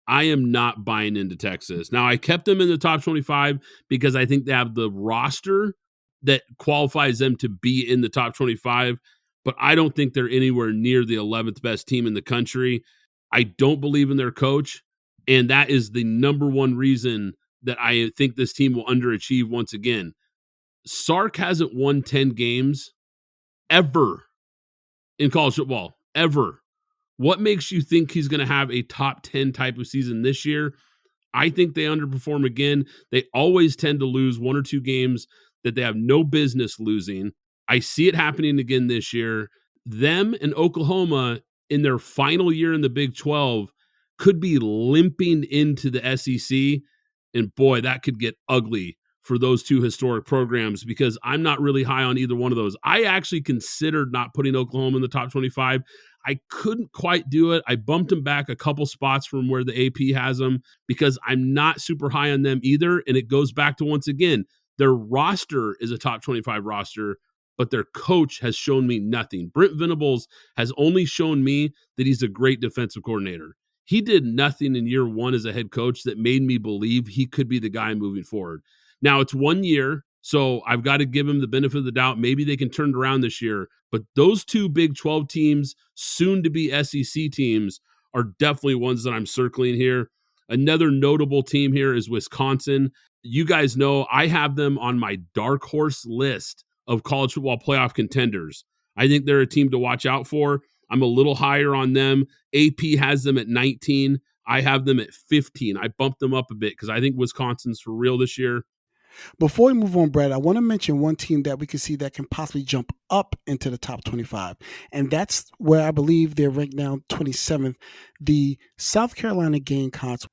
I am not buying into Texas. Now, I kept them in the top 25 because I think they have the roster that qualifies them to be in the top 25, but I don't think they're anywhere near the 11th best team in the country. I don't believe in their coach, and that is the number one reason that I think this team will underachieve once again. Sark hasn't won 10 games ever in college football, ever. What makes you think he's going to have a top 10 type of season this year? I think they underperform again. They always tend to lose one or two games that they have no business losing. I see it happening again this year. Them and Oklahoma in their final year in the Big 12 could be limping into the SEC. And boy, that could get ugly for those two historic programs because I'm not really high on either one of those. I actually considered not putting Oklahoma in the top 25. I couldn't quite do it. I bumped them back a couple spots from where the AP has them because I'm not super high on them either. And it goes back to, once again, their roster is a top 25 roster, but their coach has shown me nothing. Brent Venables has only shown me that he's a great defensive coordinator. He did nothing in year one as a head coach that made me believe he could be the guy moving forward. Now, it's 1 year, so I've got to give him the benefit of the doubt. Maybe they can turn it around this year. But those two Big 12 teams, soon to be SEC teams, are definitely ones that I'm circling here. Another notable team here is Wisconsin. You guys know I have them on my dark horse list of college football playoff contenders. I think they're a team to watch out for. I'm a little higher on them. AP has them at 19. I have them at 15. I bumped them up a bit because I think Wisconsin's for real this year. Before we move on, Brad, I want to mention one team that we can see that can possibly jump up into the top 25. And that's where I believe they're ranked now 27th. The South Carolina Gamecocks.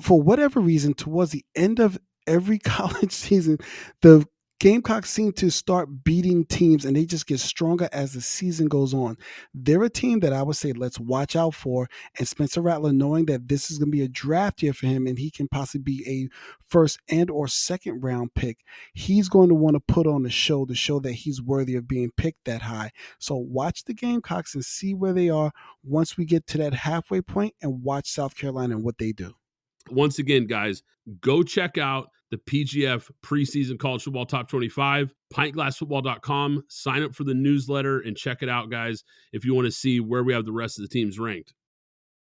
For whatever reason, towards the end of every college season, the Gamecocks seem to start beating teams and they just get stronger as the season goes on. They're a team that I would say let's watch out for. And Spencer Rattler, knowing that this is going to be a draft year for him and he can possibly be a first and or second round pick, he's going to want to put on a show to show that he's worthy of being picked that high. So watch the Gamecocks and see where they are once we get to that halfway point and watch South Carolina and what they do. Once again, guys, go check out the PGF Preseason College Football Top 25, pintglassfootball.com. Sign up for the newsletter and check it out, guys, if you want to see where we have the rest of the teams ranked.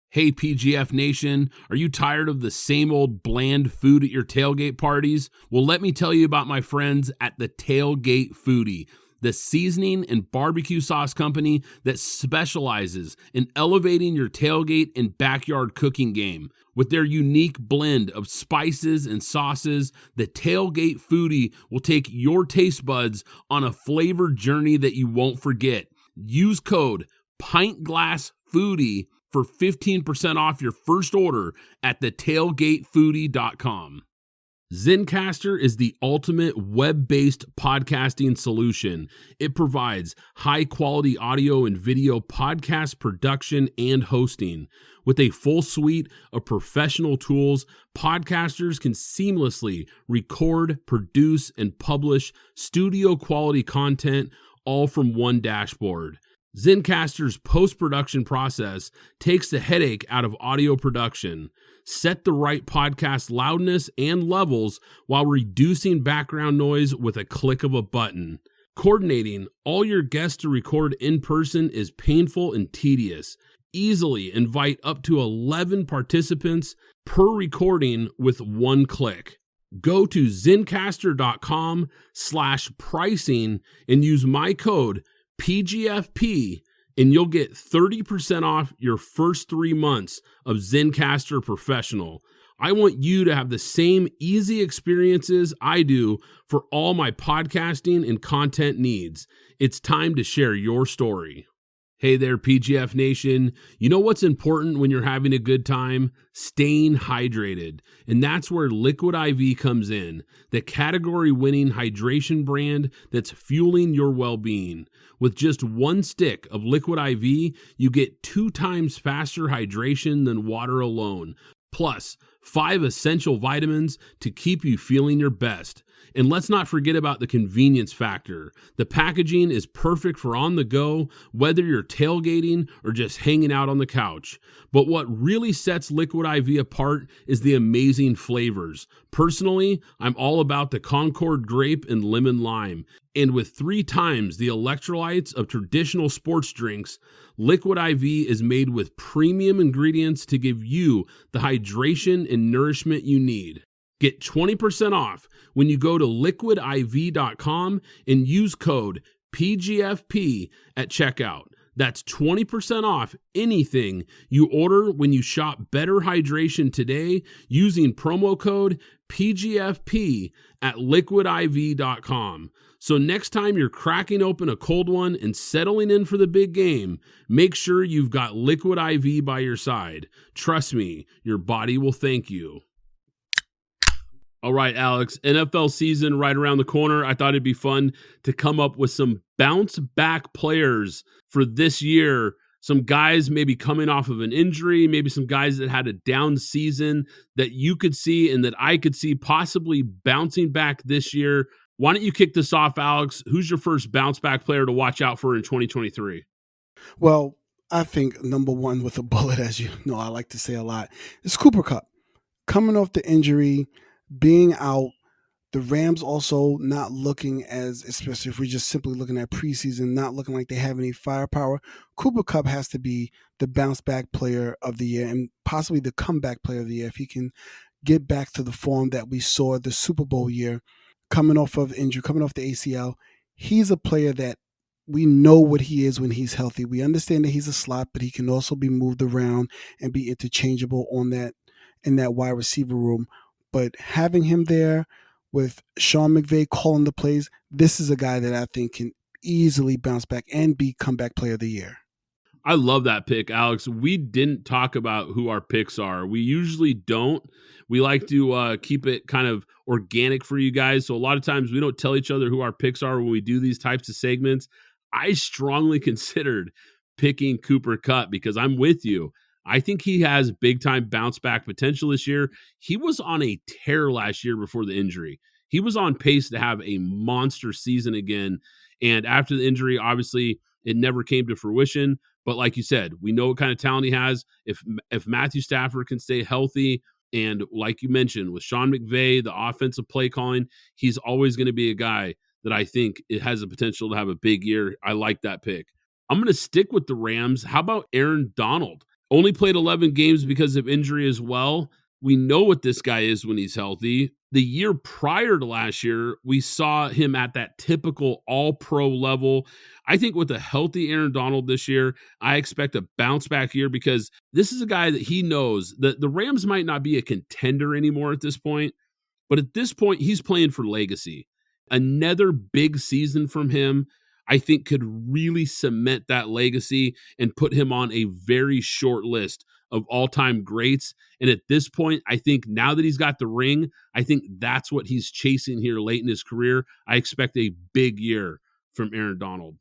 Hey, PGF Nation, are you tired of the same old bland food at your tailgate parties? Well, let me tell you about my friends at the Tailgate Foodie, the seasoning and barbecue sauce company that specializes in elevating your tailgate and backyard cooking game. With their unique blend of spices and sauces, the Tailgate Foodie will take your taste buds on a flavor journey that you won't forget. Use code PintGlassFoodie for 15% off your first order at thetailgatefoodie.com. Zencastr is the ultimate web-based podcasting solution. It provides high-quality audio and video podcast production and hosting. With a full suite of professional tools, podcasters can seamlessly record, produce, and publish studio-quality content all from one dashboard. Zencastr's post-production process takes the headache out of audio production. Set the right podcast loudness and levels while reducing background noise with a click of a button. Coordinating all your guests to record in person is painful and tedious. Easily invite up to 11 participants per recording with one click. Go to zencastr.com/pricing and use my code PGFP and you'll get 30% off your first 3 months of Zencastr Professional. I want you to have the same easy experiences I do for all my podcasting and content needs. It's time to share your story. Hey there, PGF Nation. You know what's important when you're having a good time? Staying hydrated. And that's where Liquid IV comes in, the category-winning hydration brand that's fueling your well-being. With just one stick of Liquid IV, you get 2 times faster hydration than water alone. Plus, 5 essential vitamins to keep you feeling your best. And let's not forget about the convenience factor. The packaging is perfect for on the go, whether you're tailgating or just hanging out on the couch. But what really sets Liquid IV apart is the amazing flavors. Personally, I'm all about the Concord grape and lemon lime. And with 3 times the electrolytes of traditional sports drinks, Liquid IV is made with premium ingredients to give you the hydration and nourishment you need. Get 20% off when you go to liquidiv.com and use code PGFP at checkout. That's 20% off anything you order when you shop Better Hydration today using promo code PGFP at liquidiv.com. So next time you're cracking open a cold one and settling in for the big game, make sure you've got Liquid IV by your side. Trust me, your body will thank you. All right, Alex, NFL season right around the corner. I thought it'd be fun to come up with some bounce back players for this year. Some guys maybe coming off of an injury, maybe some guys that had a down season that you could see and that I could see possibly bouncing back this year. Why don't you kick this off, Alex? Who's your first bounce back player to watch out for in 2023? Well, I think number one with a bullet, as you know, I like to say a lot, is Cooper Kupp. Coming off the injury, being out, the Rams also not looking as, especially if we're just simply looking at preseason, not looking like they have any firepower. Cooper Kupp has to be the bounce back player of the year and possibly the comeback player of the year if he can get back to the form that we saw the Super Bowl year, coming off of injury, coming off the ACL. He's a player that we know what he is when he's healthy. We understand that he's a slot, but he can also be moved around and be interchangeable on that in that wide receiver room. But having him there with Sean McVay calling the plays, this is a guy that I think can easily bounce back and be comeback player of the year. I love that pick, Alex. We didn't talk about who our picks are. We usually don't. We like to keep it kind of organic for you guys. So a lot of times we don't tell each other who our picks are when we do these types of segments. I strongly considered picking Cooper Kupp because I'm with you. I think he has big-time bounce-back potential this year. He was on a tear last year before the injury. He was on pace to have a monster season again. And after the injury, obviously, it never came to fruition. But like you said, we know what kind of talent he has. If Matthew Stafford can stay healthy, and like you mentioned, with Sean McVay, the offensive play calling, he's always going to be a guy that I think it has the potential to have a big year. I like that pick. I'm going to stick with the Rams. How about Aaron Donald? Only played 11 games because of injury as well. We know what this guy is when he's healthy. The year prior to last year, we saw him at that typical all-pro level. I think with a healthy Aaron Donald this year, I expect a bounce-back year because this is a guy that he knows that the Rams might not be a contender anymore at this point, but at this point, he's playing for legacy. Another big season from him, I think, could really cement that legacy and put him on a very short list of all-time greats. And at this point, I think now that he's got the ring, I think that's what he's chasing here late in his career. I expect a big year from Aaron Donald.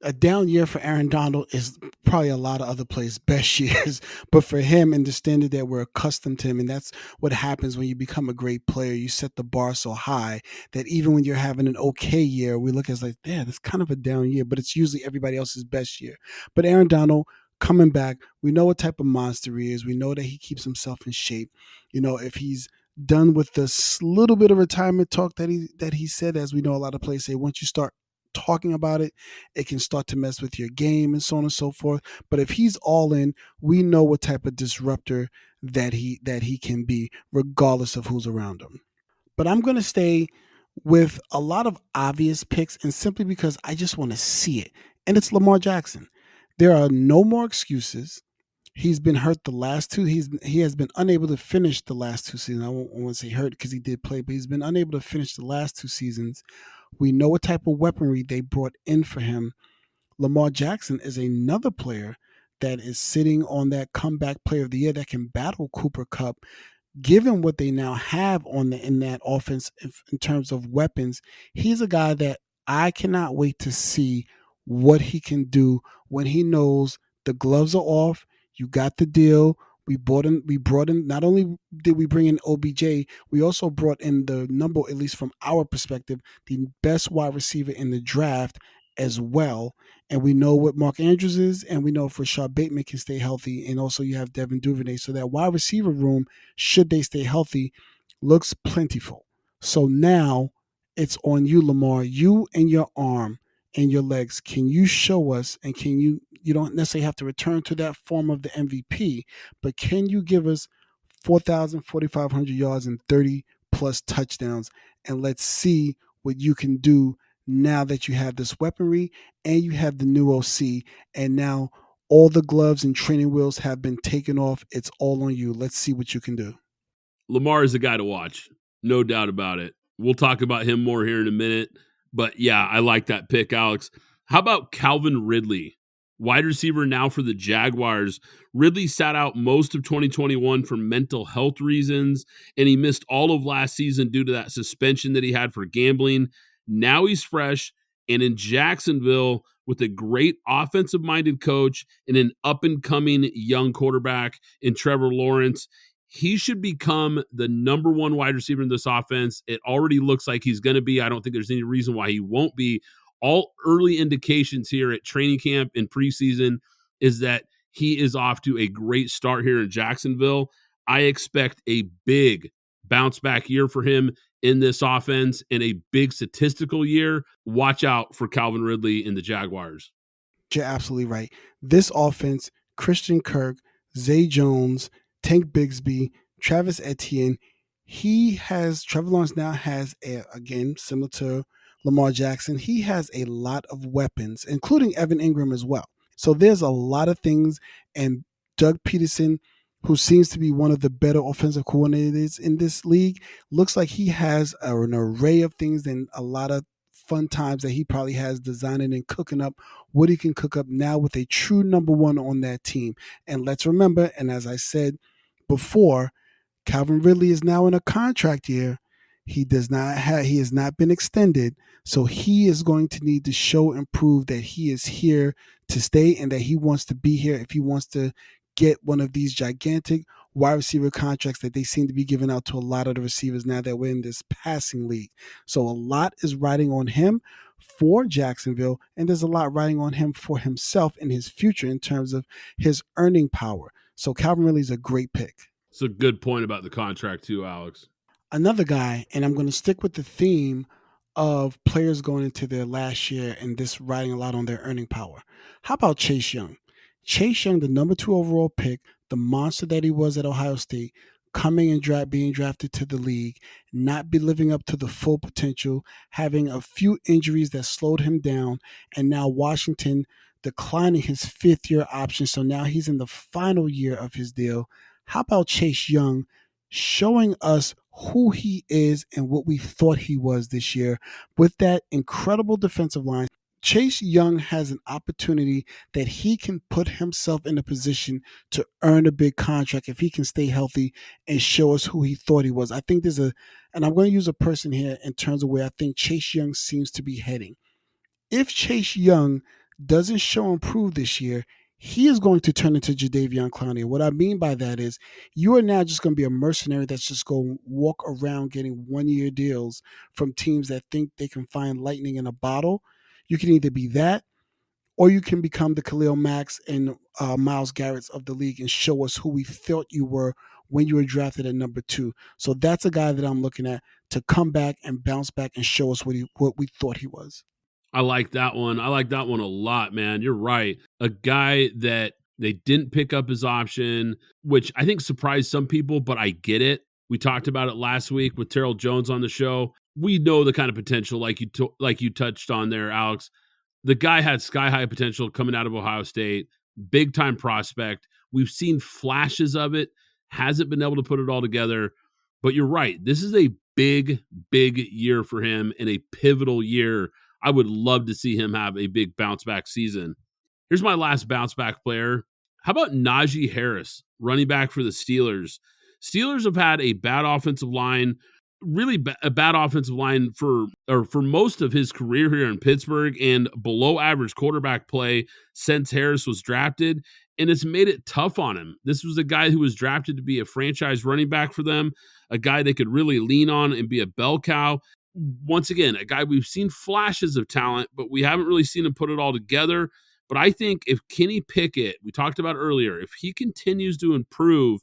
A down year for Aaron Donald is probably a lot of other players' best years, but for him and the standard that we're accustomed to him, and that's what happens when you become a great player. You set the bar so high that even when you're having an okay year, we look as like, yeah, that's kind of a down year, but it's usually everybody else's best year. But Aaron Donald coming back, we know what type of monster he is. We know that he keeps himself in shape. You know, if he's done with this little bit of retirement talk that he said, as we know a lot of players say, once you start talking about it, it can start to mess with your game and so on and so forth. But if he's all in, we know what type of disruptor that he can be, regardless of who's around him. But I'm going to stay with a lot of obvious picks, and simply because I just want to see it. And it's Lamar Jackson. There are no more excuses. He's been hurt the last two. He has been unable to finish the last two seasons. I won't want to say hurt because he did play, but he's been unable to finish the last two seasons. We know what type of weaponry they brought in for him. Lamar Jackson is another player that is sitting on that comeback player of the year that can battle Cooper Kupp. Given what they now have in that offense in terms of weapons, he's a guy that I cannot wait to see what he can do when he knows the gloves are off. You got the deal. We brought in. Not only did we bring in OBJ, we also brought in the number, at least from our perspective, the best wide receiver in the draft as well. And we know what Mark Andrews is, and we know if Rashad Bateman can stay healthy, and also you have Devin Duvernay. So that wide receiver room, should they stay healthy, looks plentiful. So now it's on you, Lamar. You and your arm and your legs. Can you show us, and can you don't necessarily have to return to that form of the MVP, but can you give us 4,000, 4,500 yards and 30 plus touchdowns? And let's see what you can do now that you have this weaponry and you have the new OC, and now all the gloves and training wheels have been taken off. It's all on you. Let's see what you can do. Lamar is a guy to watch, no doubt about it. We'll talk about him more here in a minute. But yeah, I like that pick, Alex. How about Calvin Ridley? Wide receiver now for the Jaguars. Ridley sat out most of 2021 for mental health reasons, and he missed all of last season due to that suspension that he had for gambling. Now he's fresh and in Jacksonville with a great offensive-minded coach and an up-and-coming young quarterback in Trevor Lawrence. He should become the number one wide receiver in this offense. It already looks like he's going to be. I don't think there's any reason why he won't be. All early indications here at training camp and preseason is that he is off to a great start here in Jacksonville. I expect a big bounce back year for him in this offense and a big statistical year. Watch out for Calvin Ridley in the Jaguars. You're absolutely right. This offense, Christian Kirk, Zay Jones, Tank Bigsby, Travis Etienne, Trevor Lawrence now has, again, similar to Lamar Jackson, he has a lot of weapons, including Evan Ingram as well. So there's a lot of things, and Doug Peterson, who seems to be one of the better offensive coordinators in this league, looks like he has an array of things and a lot of fun times that he probably has designing and cooking up what he can cook up now with a true number one on that team. And let's remember, and as I said before, Calvin Ridley is now in a contract year. He has not been extended, so he is going to need to show and prove that he is here to stay and that he wants to be here if he wants to get one of these gigantic wide receiver contracts that they seem to be giving out to a lot of the receivers now that we're in this passing league. So a lot is riding on him for Jacksonville, and there's a lot riding on him for himself in his future in terms of his earning power. So Calvin Ridley is a great pick. It's a good point about the contract too, Alex. Another guy, and I'm going to stick with the theme of players going into their last year and this riding a lot on their earning power. How about Chase Young? Chase Young, the number 2 overall pick, the monster that he was at Ohio State, coming and being drafted to the league, not be living up to the full potential, having a few injuries that slowed him down, and now Washington declining his 5th-year option. So now he's in the final year of his deal. How about Chase Young showing us who he is and what we thought he was this year with that incredible defensive line? Chase Young has an opportunity that he can put himself in a position to earn a big contract if he can stay healthy and show us who he thought he was. I think and I'm going to use a person here in terms of where I think Chase Young seems to be heading. If Chase Young doesn't show and prove this year, he is going to turn into Jadeveon Clowney. What I mean by that is you are now just going to be a mercenary that's just going to walk around getting 1-year deals from teams that think they can find lightning in a bottle. You can either be that, or you can become the Khalil Macks and Myles Garrett's of the league and show us who we thought you were when you were drafted at number 2. So that's a guy that I'm looking at to come back and bounce back and show us what we thought he was. I like that one. I like that one a lot, man. You're right. A guy that they didn't pick up his option, which I think surprised some people, but I get it. We talked about it last week with Terrell Jones on the show. We know the kind of potential, like you touched on there, Alex. The guy had sky-high potential coming out of Ohio State, big-time prospect. We've seen flashes of it, hasn't been able to put it all together. But you're right. This is a big, big year for him and a pivotal year. I would love to see him have a big bounce back season. Here's my last bounce back player. How about Najee Harris, running back for the Steelers? Steelers have had a bad offensive line, really a bad offensive line for most of his career here in Pittsburgh, and below average quarterback play since Harris was drafted. And it's made it tough on him. This was a guy who was drafted to be a franchise running back for them, a guy they could really lean on and be a bell cow. Once again, a guy we've seen flashes of talent, but we haven't really seen him put it all together. But I think if Kenny Pickett, we talked about earlier, if he continues to improve,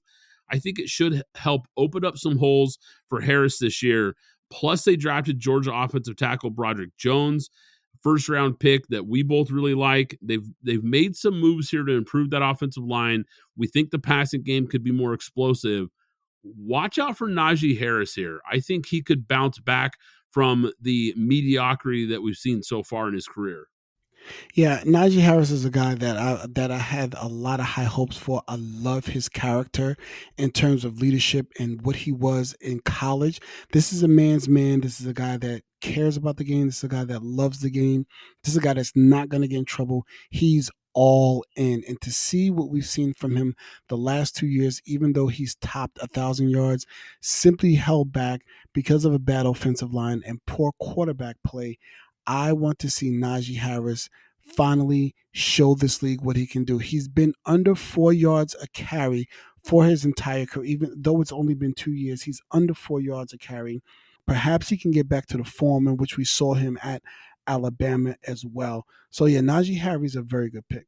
I think it should help open up some holes for Harris this year. Plus, they drafted Georgia offensive tackle Broderick Jones, first round pick that we both really like. They've made some moves here to improve that offensive line. We think the passing game could be more explosive. Watch out for Najee Harris here. I think he could bounce back from the mediocrity that we've seen so far in his career. Yeah, Najee Harris is a guy that I had a lot of high hopes for. I love his character in terms of leadership and what he was in college. This is a man's man. This is a guy that cares about the game. This is a guy that loves the game. This is a guy that's not going to get in trouble. He's all in. And to see what we've seen from him the last 2 years, even though he's topped 1,000 yards, simply held back because of a bad offensive line and poor quarterback play. I want to see Najee Harris finally show this league what he can do. He's been under 4 yards a carry for his entire career. Even though it's only been 2 years, he's under 4 yards a carry. Perhaps he can get back to the form in which we saw him at Alabama as well. So yeah, Najee Harris is a very good pick.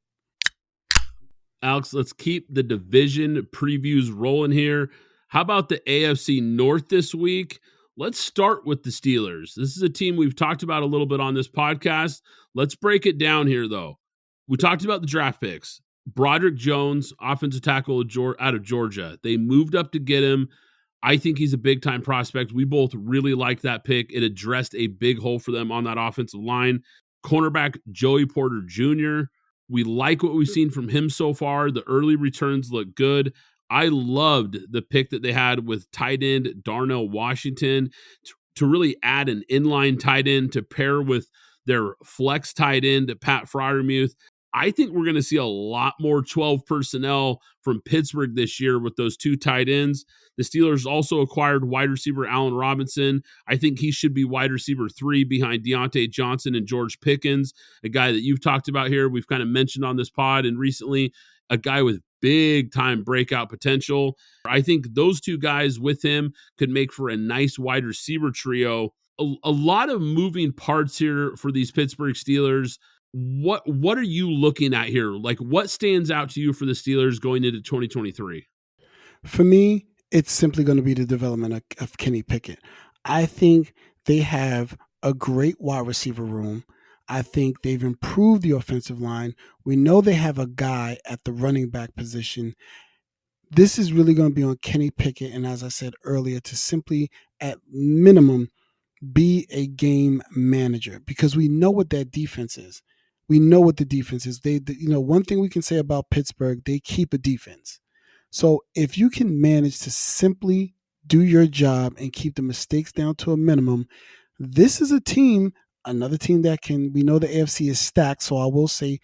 Alex, let's keep the division previews rolling here. How about the AFC North this week? Let's start with the Steelers. This is a team we've talked about a little bit on this podcast. Let's break it down here, though. We talked about the draft picks. Broderick Jones, offensive tackle out of Georgia. They moved up to get him. I think he's a big-time prospect. We both really liked that pick. It addressed a big hole for them on that offensive line. Cornerback Joey Porter Jr., we like what we've seen from him so far. The early returns look good. I loved the pick that they had with tight end Darnell Washington to really add an inline tight end to pair with their flex tight end Pat Freiermuth. I think we're going to see a lot more 12 personnel from Pittsburgh this year with those two tight ends. The Steelers also acquired wide receiver Allen Robinson. I think he should be wide receiver 3 behind Deontay Johnson and George Pickens, a guy that you've talked about here. We've kind of mentioned on this pod and recently, a guy with big time breakout potential. I think those two guys with him could make for a nice wide receiver trio. A lot of moving parts here for these Pittsburgh Steelers. What are you looking at here? Like, what stands out to you for the Steelers going into 2023? For me, it's simply going to be the development of Kenny Pickett. I think they have a great wide receiver room. I think they've improved the offensive line. We know they have a guy at the running back position. This is really going to be on Kenny Pickett, and as I said earlier, to simply, at minimum, be a game manager, because we know what that defense is. We know what the defense is. One thing we can say about Pittsburgh, they keep a defense. So if you can manage to simply do your job and keep the mistakes down to a minimum, this is a team, another team that can, we know the AFC is stacked, so I will say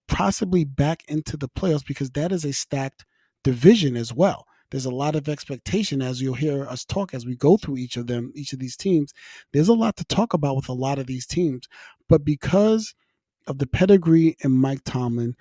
possibly back into the playoffs, because that is a stacked division as well. There's a lot of expectation, as you'll hear us talk as we go through each of these teams. There's a lot to talk about with a lot of these teams. But because of the pedigree and Mike Tomlin,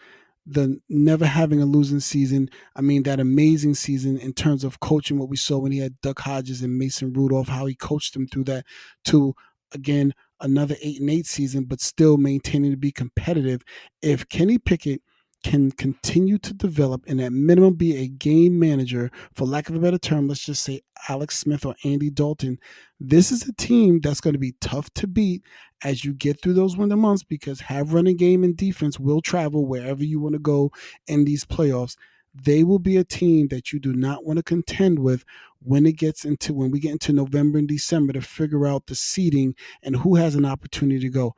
the never having a losing season, that amazing season in terms of coaching, what we saw when he had Duck Hodges and Mason Rudolph, how he coached them through that to, again, another 8-8 season, but still maintaining to be competitive. If Kenny Pickett can continue to develop and at minimum be a game manager, for lack of a better term, let's just say Alex Smith or Andy Dalton, this is a team that's going to be tough to beat as you get through those winter months, because have running game and defense will travel wherever you want to go in these playoffs. They will be a team that you do not want to contend with when we get into November and December to figure out the seeding and who has an opportunity to go.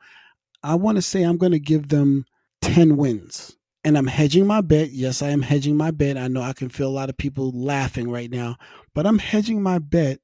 I want to say I'm going to give them 10 wins. and I'm hedging my bet. Yes, I am hedging my bet. I know I can feel a lot of people laughing right now, but I'm hedging my bet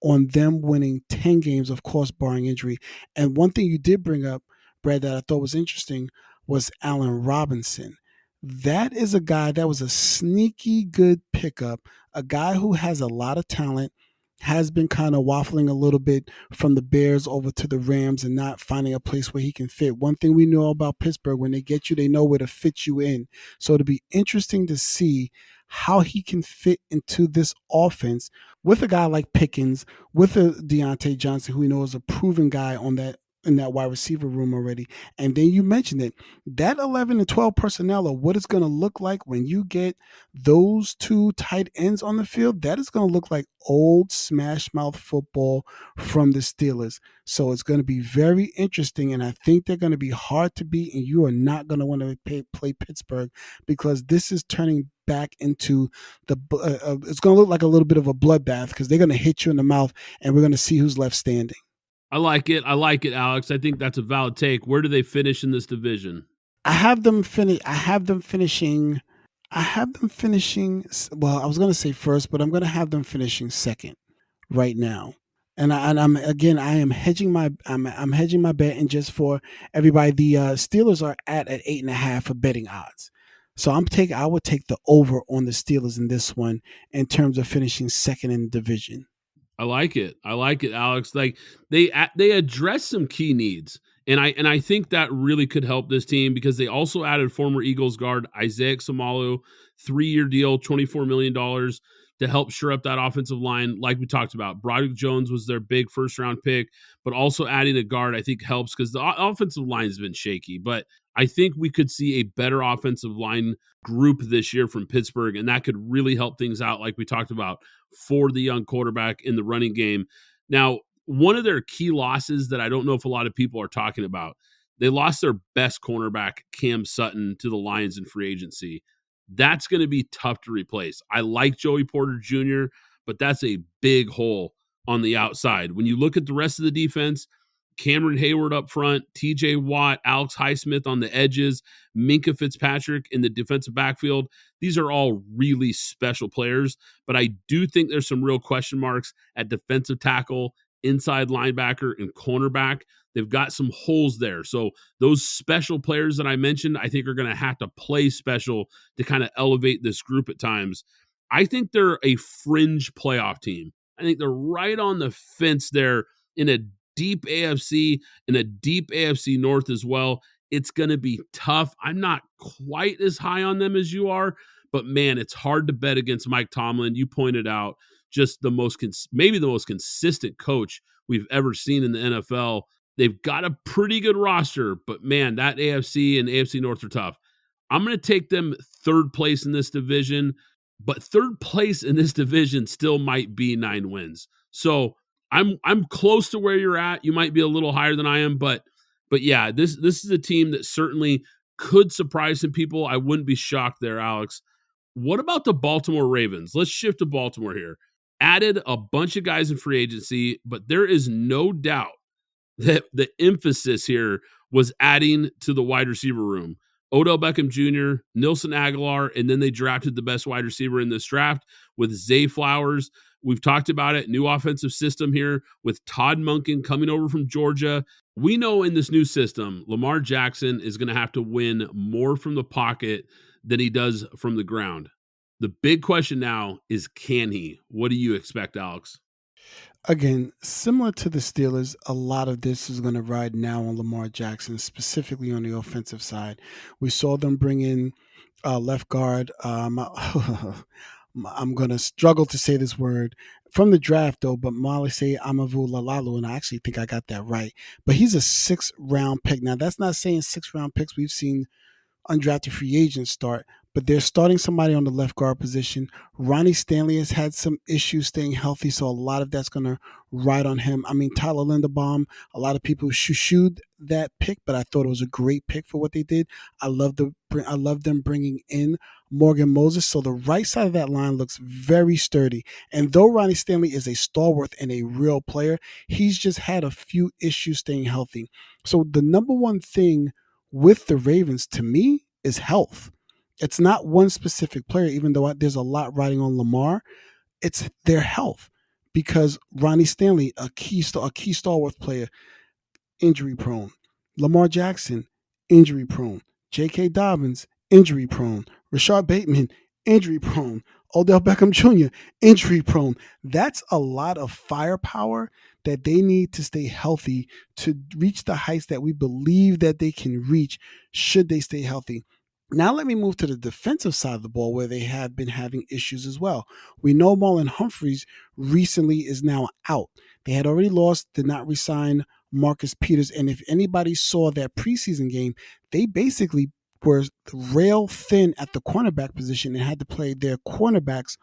on them winning 10 games, of course, barring injury. And one thing you did bring up, Brad, that I thought was interesting was Allen Robinson. That is a guy that was a sneaky good pickup, a guy who has a lot of talent, has been kind of waffling a little bit from the Bears over to the Rams and not finding a place where he can fit. One thing we know about Pittsburgh, when they get you, they know where to fit you in. So it'll be interesting to see how he can fit into this offense with a guy like Pickens, with a Deontay Johnson, who we know is a proven guy on that in that wide receiver room already. And then you mentioned it, that 11 and 12 personnel of what it's going to look like when you get those two tight ends on the field, that is going to look like old smash mouth football from the Steelers. So it's going to be very interesting, and I think they're going to be hard to beat, and you are not going to want to play Pittsburgh, because this is turning back into it's going to look like a little bit of a bloodbath, because they're going to hit you in the mouth, and we're going to see who's left standing. I like it, Alex. I think that's a valid take. Where do they finish in this division? I have them finishing. Well, I was going to say first, but I'm going to have them finishing second right now. And I'm I'm hedging my bet. And just for everybody, the Steelers are at 8.5 for betting odds. So I would take the over on the Steelers in this one in terms of finishing second in the division. I like it, Alex. Like they address some key needs, and I think that really could help this team, because they also added former Eagles guard Isaiah Samalu, 3-year deal, $24 million to help shore up that offensive line. Like we talked about, Broderick Jones was their big first round pick, but also adding a guard I think helps, because the offensive line has been shaky. But I think we could see a better offensive line group this year from Pittsburgh, and that could really help things out, like we talked about, for the young quarterback in the running game. Now, one of their key losses that I don't know if a lot of people are talking about, they lost their best cornerback, Cam Sutton, to the Lions in free agency. That's going to be tough to replace. I like Joey Porter Jr., but that's a big hole on the outside. When you look at the rest of the defense, Cameron Hayward up front, TJ Watt, Alex Highsmith on the edges, Minkah Fitzpatrick in the defensive backfield. These are all really special players, but I do think there's some real question marks at defensive tackle, inside linebacker, and cornerback. They've got some holes there. So those special players that I mentioned, I think are going to have to play special to kind of elevate this group at times. I think they're a fringe playoff team. I think they're right on the fence there in a deep AFC and a deep AFC North as well. It's going to be tough. I'm not quite as high on them as you are, but man, it's hard to bet against Mike Tomlin. You pointed out just maybe the most consistent coach we've ever seen in the NFL. They've got a pretty good roster, but man, that AFC and AFC North are tough. I'm going to take them third place in this division, but third place in this division still might be 9 wins. So I'm close to where you're at. You might be a little higher than I am, but yeah, this is a team that certainly could surprise some people. I wouldn't be shocked there, Alex. What about the Baltimore Ravens? Let's shift to Baltimore here. Added a bunch of guys in free agency, but there is no doubt that the emphasis here was adding to the wide receiver room. Odell Beckham Jr., Nelson Aguilar, and then they drafted the best wide receiver in this draft with Zay Flowers. We've talked about it. New offensive system here with Todd Monken coming over from Georgia. We know in this new system, Lamar Jackson is going to have to win more from the pocket than he does from the ground. The big question now is, can he? What do you expect, Alex? Again, similar to the Steelers, a lot of this is going to ride now on Lamar Jackson, specifically on the offensive side. We saw them bring in left guard. I'm going to struggle to say this word from the draft, though, but Malise Amavulalalu, and I actually think I got that right. But he's a 6th-round pick. Now, that's not saying 6th-round picks. We've seen undrafted free agents start, but they're starting somebody on the left guard position. Ronnie Stanley has had some issues staying healthy, so a lot of that's going to ride on him. I mean, Tyler Linderbaum, a lot of people shoo-shooed that pick, but I thought it was a great pick for what they did. I love them bringing in Morgan Moses, so the right side of that line looks very sturdy. And though Ronnie Stanley is a stalwart and a real player, he's just had a few issues staying healthy. So the number one thing with the Ravens, to me, is health. It's not one specific player, even though there's a lot riding on Lamar. It's their health, because Ronnie Stanley, a key stalwart player, injury prone. Lamar Jackson, injury prone. J.K. Dobbins, injury prone. Rashard Bateman, injury prone. Odell Beckham Jr., injury prone. That's a lot of firepower that they need to stay healthy to reach the heights that we believe that they can reach should they stay healthy. Now let me move to the defensive side of the ball, where they have been having issues as well. We know Marlon Humphreys recently is now out. They had already lost, did not resign Marcus Peters. And if anybody saw that preseason game, they basically were rail thin at the cornerback position and had to play their cornerbacks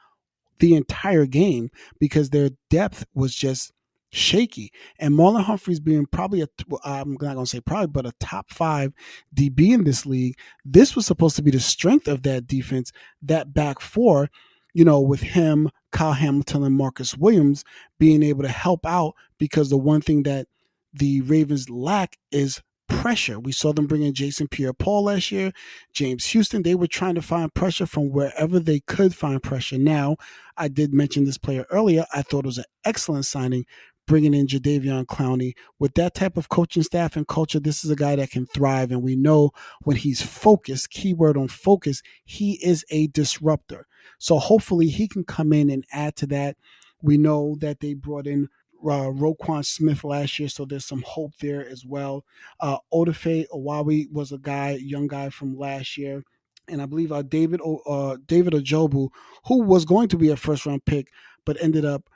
the entire game because their depth was just shaky. And Marlon Humphreys being probably I'm not going to say probably, but a top 5 DB in this league, this was supposed to be the strength of that defense, that back four, with him, Kyle Hamilton, and Marcus Williams being able to help out, because the one thing that the Ravens lack is pressure. We saw them bring in Jason Pierre-Paul last year, James Houston. They were trying to find pressure from wherever they could find pressure. Now, I did mention this player earlier. I thought it was an excellent signing, bringing in Jadeveon Clowney. With that type of coaching staff and culture, this is a guy that can thrive. And we know when he's focused, keyword on focus, he is a disruptor. So hopefully he can come in and add to that. We know that they brought in Roquan Smith last year, so there's some hope there as well. Odafe Owawi was a young guy from last year. And I believe David Ojobu, who was going to be a first-round pick, but ended up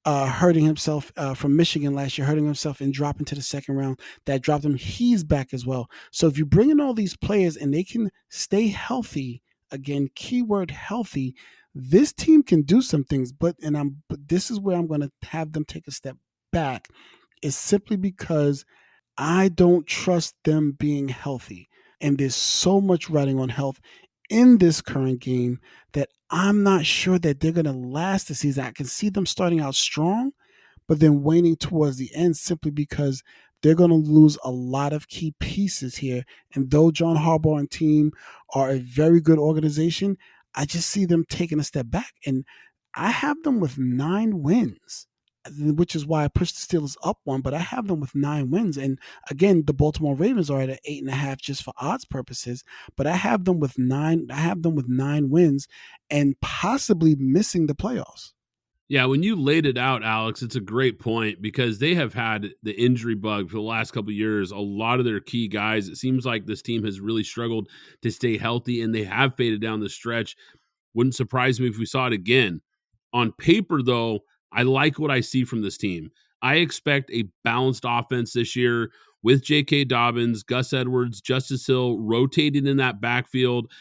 hurting himself from Michigan last year, hurting himself and dropping to the second round. That dropped him. He's back as well. So if you bring in all these players and they can stay healthy, again, keyword healthy, this team can do some things. But this is where I'm going to have them take a step back, is simply because I don't trust them being healthy. And there's so much riding on health in this current game that I'm not sure that they're going to last the season. I can see them starting out strong, but then waning towards the end, simply because they're going to lose a lot of key pieces here. And though John Harbaugh and team are a very good organization, I just see them taking a step back. And I have them with 9 wins, which is why I pushed the Steelers up 1, but I have them with 9 wins. And again, the Baltimore Ravens are at 8.5 just for odds purposes, but I have them with 9. I have them with 9 wins and possibly missing the playoffs. Yeah, when you laid it out, Alex, it's a great point, because they have had the injury bug for the last couple of years. A lot of their key guys, it seems like this team has really struggled to stay healthy, and they have faded down the stretch. Wouldn't surprise me if we saw it again. On paper, though, I like what I see from this team. I expect a balanced offense this year with J.K. Dobbins, Gus Edwards, Justice Hill rotating in that backfield.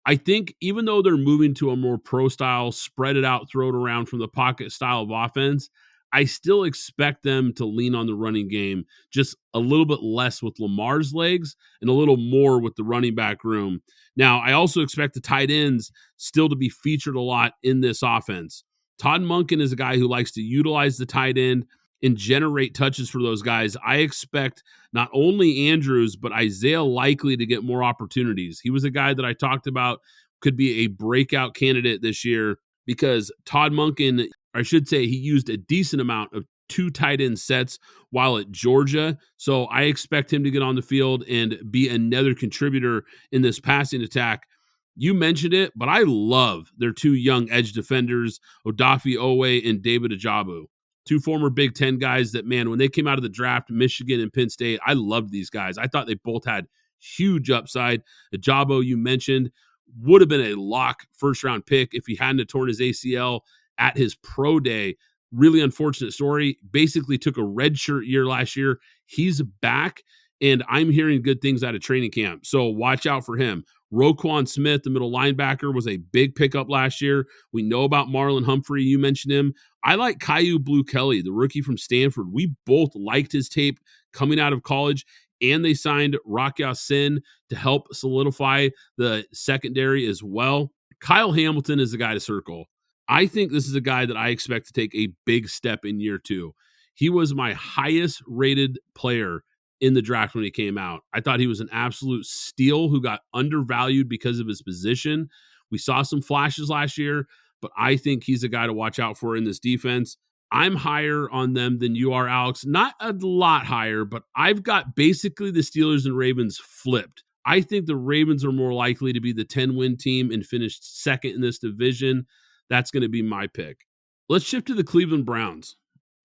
I think even though they're moving to a more pro style, spread it out, throw it around from the pocket style of offense, I still expect them to lean on the running game just a little bit less with Lamar's legs and a little more with the running back room. Now, I also expect the tight ends still to be featured a lot in this offense. Todd Monken is a guy who likes to utilize the tight end and generate touches for those guys. I expect not only Andrews, but Isaiah Likely to get more opportunities. He was a guy that I talked about could be a breakout candidate this year, because Todd Monken, I should say, he used a decent amount of 2 tight end sets while at Georgia. So I expect him to get on the field and be another contributor in this passing attack. You mentioned it, but I love their 2 young edge defenders, Odafe Owe and David Ajabu. 2 former Big Ten guys that, man, when they came out of the draft, Michigan and Penn State, I loved these guys. I thought they both had huge upside. Ajabo, you mentioned, would have been a lock first-round pick if he hadn't torn his ACL at his pro day. Really unfortunate story. Basically took a redshirt year last year. He's back, and I'm hearing good things out of training camp, so watch out for him. Roquan Smith, the middle linebacker, was a big pickup last year. We know about Marlon Humphrey. You mentioned him. I like Caillou Blue Kelly, the rookie from Stanford. We both liked his tape coming out of college, and they signed Rock Ya-Sin to help solidify the secondary as well. Kyle Hamilton is the guy to circle. I think this is a guy that I expect to take a big step in year 2. He was my highest rated player in the draft when he came out. I thought he was an absolute steal who got undervalued because of his position. We saw some flashes last year, but I think he's a guy to watch out for in this defense. I'm higher on them than you are, Alex. Not a lot higher, but I've got basically the Steelers and Ravens flipped. I think the Ravens are more likely to be the 10-win team and finish second in this division. That's going to be my pick. Let's shift to the Cleveland Browns.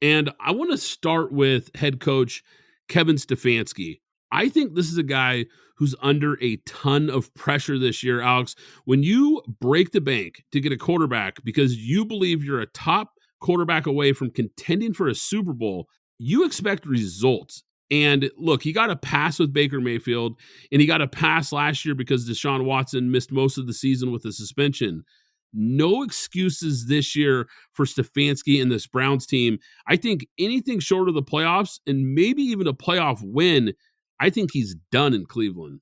And I want to start with head coach Kevin Stefanski. I think this is a guy who's under a ton of pressure this year, Alex. When you break the bank to get a quarterback because you believe you're a top quarterback away from contending for a Super Bowl, you expect results. And look, he got a pass with Baker Mayfield, and he got a pass last year because Deshaun Watson missed most of the season with a suspension. No excuses this year for Stefanski and this Browns team. I think anything short of the playoffs and maybe even a playoff win, I think he's done in Cleveland.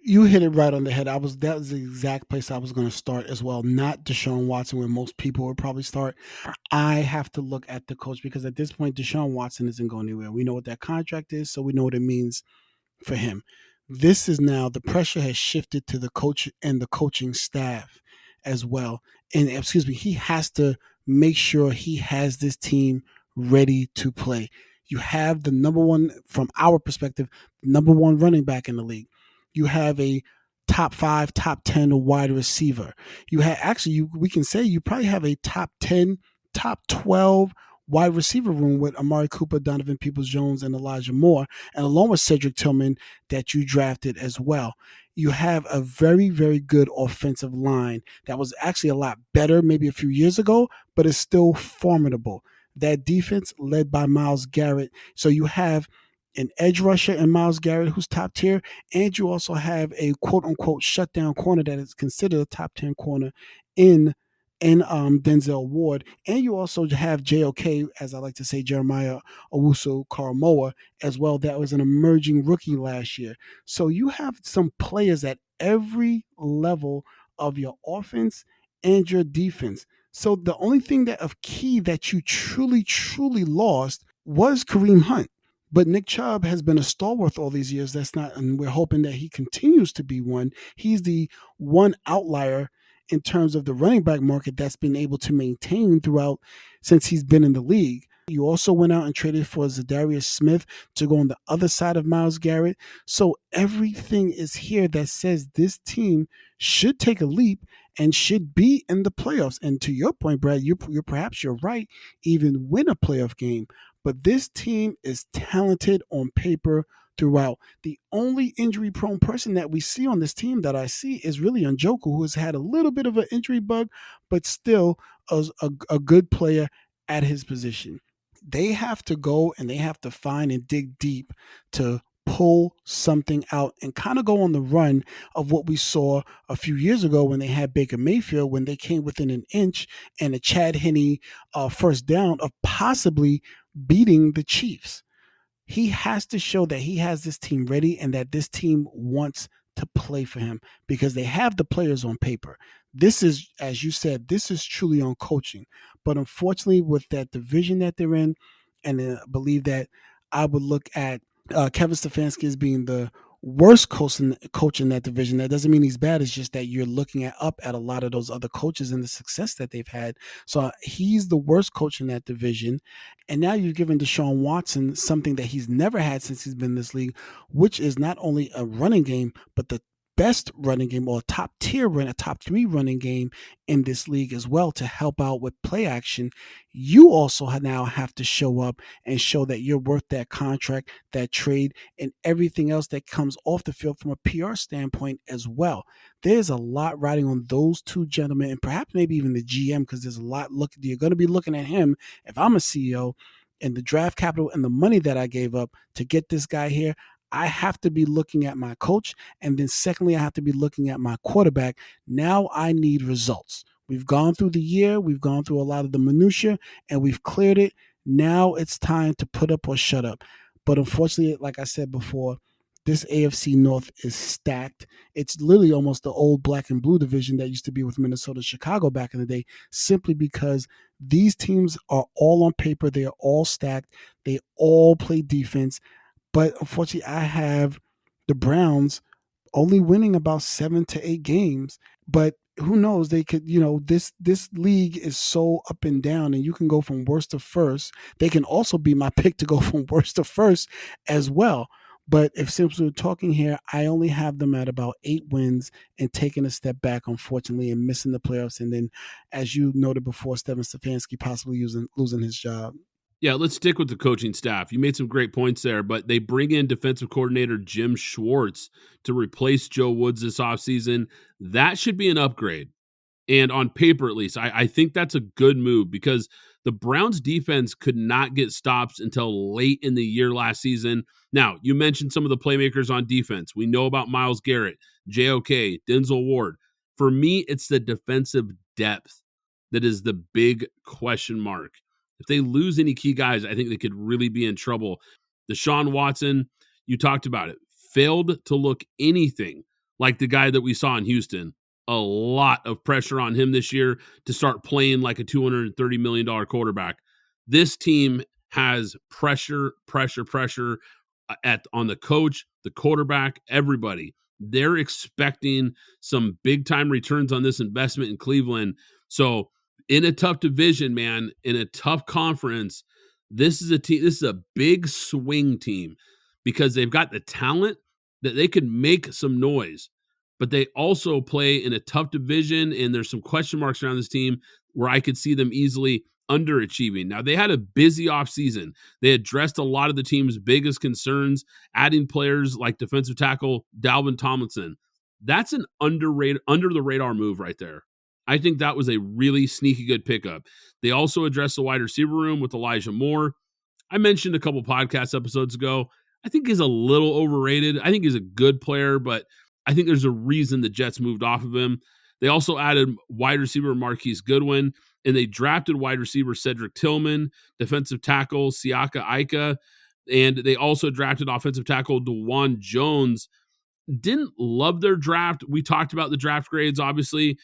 You hit it right on the head. That was the exact place I was going to start as well. Not Deshaun Watson, where most people would probably start. I have to look at the coach because at this point, Deshaun Watson isn't going anywhere. We know what that contract is, so we know what it means for him. This is now the pressure has shifted to the coach and the coaching staff as well. And he has to make sure he has this team ready to play. You have the number one, from our perspective, number one running back in the league. You have a top 5, top 10 wide receiver. You have we can say you probably have a top 10, top 12 wide receiver room with Amari Cooper, Donovan Peoples-Jones, and Elijah Moore, and along with Cedric Tillman that you drafted as well. You have a very, very good offensive line that was actually a lot better maybe a few years ago, but is still formidable. That defense led by Myles Garrett. So you have an edge rusher in Myles Garrett who's top tier, and you also have a quote-unquote shutdown corner that is considered a top 10 corner in Denzel Ward. And you also have JOK, as I like to say, Jeremiah Owusu-Koramoah as well. That was an emerging rookie last year. So you have some players at every level of your offense and your defense. So the only thing that of key that you truly, truly lost was Kareem Hunt. But Nick Chubb has been a stalwart all these years. That's not, and we're hoping that he continues to be one. He's the one outlier in terms of the running back market that's been able to maintain throughout since he's been in the league. You also went out and traded for Zadarius Smith to go on the other side of Myles Garrett. So everything is here that says this team should take a leap and should be in the playoffs. And to your point, Brad, perhaps you're right, even win a playoff game. But this team is talented on paper throughout. The only injury-prone person that we see on this team that I see is really Njoku, who has had a little bit of an injury bug, but still a good player at his position. They have to go and they have to find and dig deep to pull something out and kind of go on the run of what we saw a few years ago when they had Baker Mayfield, when they came within an inch and a Chad Henne first down of possibly beating the Chiefs. He has to show that he has this team ready and that this team wants to play for him because they have the players on paper. This is, as you said, this is truly on coaching. But unfortunately, with that division that they're in, and I believe that I would look at Kevin Stefanski as being the worst coach in that division. That doesn't mean he's bad. It's just that you're looking up at a lot of those other coaches and the success that they've had. So he's the worst coach in that division. And now you've given Deshaun Watson something that he's never had since he's been in this league, which is not only a running game, but the best running game or a top 3 running game in this league as well to help out with play action. You also now have to show up and show that you're worth that contract, that trade, and everything else that comes off the field from a PR standpoint as well. There's a lot riding on those two gentlemen and perhaps maybe even the GM, because there's a lot you're going to be looking at him if I'm a CEO and the draft capital and the money that I gave up to get this guy here. I have to be looking at my coach. And then secondly, I have to be looking at my quarterback. Now I need results. We've gone through the year. We've gone through a lot of the minutia and we've cleared it. Now it's time to put up or shut up. But unfortunately, like I said before, this AFC North is stacked. It's literally almost the old black and blue division that used to be with Minnesota, Chicago back in the day, simply because these teams are all on paper. They are all stacked. They all play defense. But unfortunately, I have the Browns only winning about 7 to 8 games. But who knows? They could, this league is so up and down, and you can go from worst to first. They can also be my pick to go from worst to first as well. But if since we're talking here, I only have them at about 8 wins and taking a step back, unfortunately, and missing the playoffs. And then, as you noted before, Stephen Stefanski possibly losing his job. Yeah, let's stick with the coaching staff. You made some great points there, but they bring in defensive coordinator Jim Schwartz to replace Joe Woods this offseason. That should be an upgrade. And on paper, at least, I think that's a good move because the Browns defense could not get stops until late in the year last season. Now, you mentioned some of the playmakers on defense. We know about Myles Garrett, JOK, Denzel Ward. For me, it's the defensive depth that is the big question mark. If they lose any key guys, I think they could really be in trouble. Deshaun Watson, you talked about it, failed to look anything like the guy that we saw in Houston. A lot of pressure on him this year to start playing like a $230 million quarterback. This team has pressure on the coach, the quarterback, everybody. They're expecting some big time returns on this investment in Cleveland. So in a tough division, man, in a tough conference, this is a team. This is a big swing team because they've got the talent that they could make some noise, but they also play in a tough division, and there's some question marks around this team where I could see them easily underachieving. Now, they had a busy offseason. They addressed a lot of the team's biggest concerns, adding players like defensive tackle Dalvin Tomlinson. That's an underrated, under the radar move right there. I think that was a really sneaky good pickup. They also addressed the wide receiver room with Elijah Moore. I mentioned a couple podcast episodes ago, I think he's a little overrated. I think he's a good player, but I think there's a reason the Jets moved off of him. They also added wide receiver Marquise Goodwin, and they drafted wide receiver Cedric Tillman, defensive tackle Siaka Ika, and they also drafted offensive tackle DeJuan Jones. Didn't love their draft. We talked about the draft grades, obviously,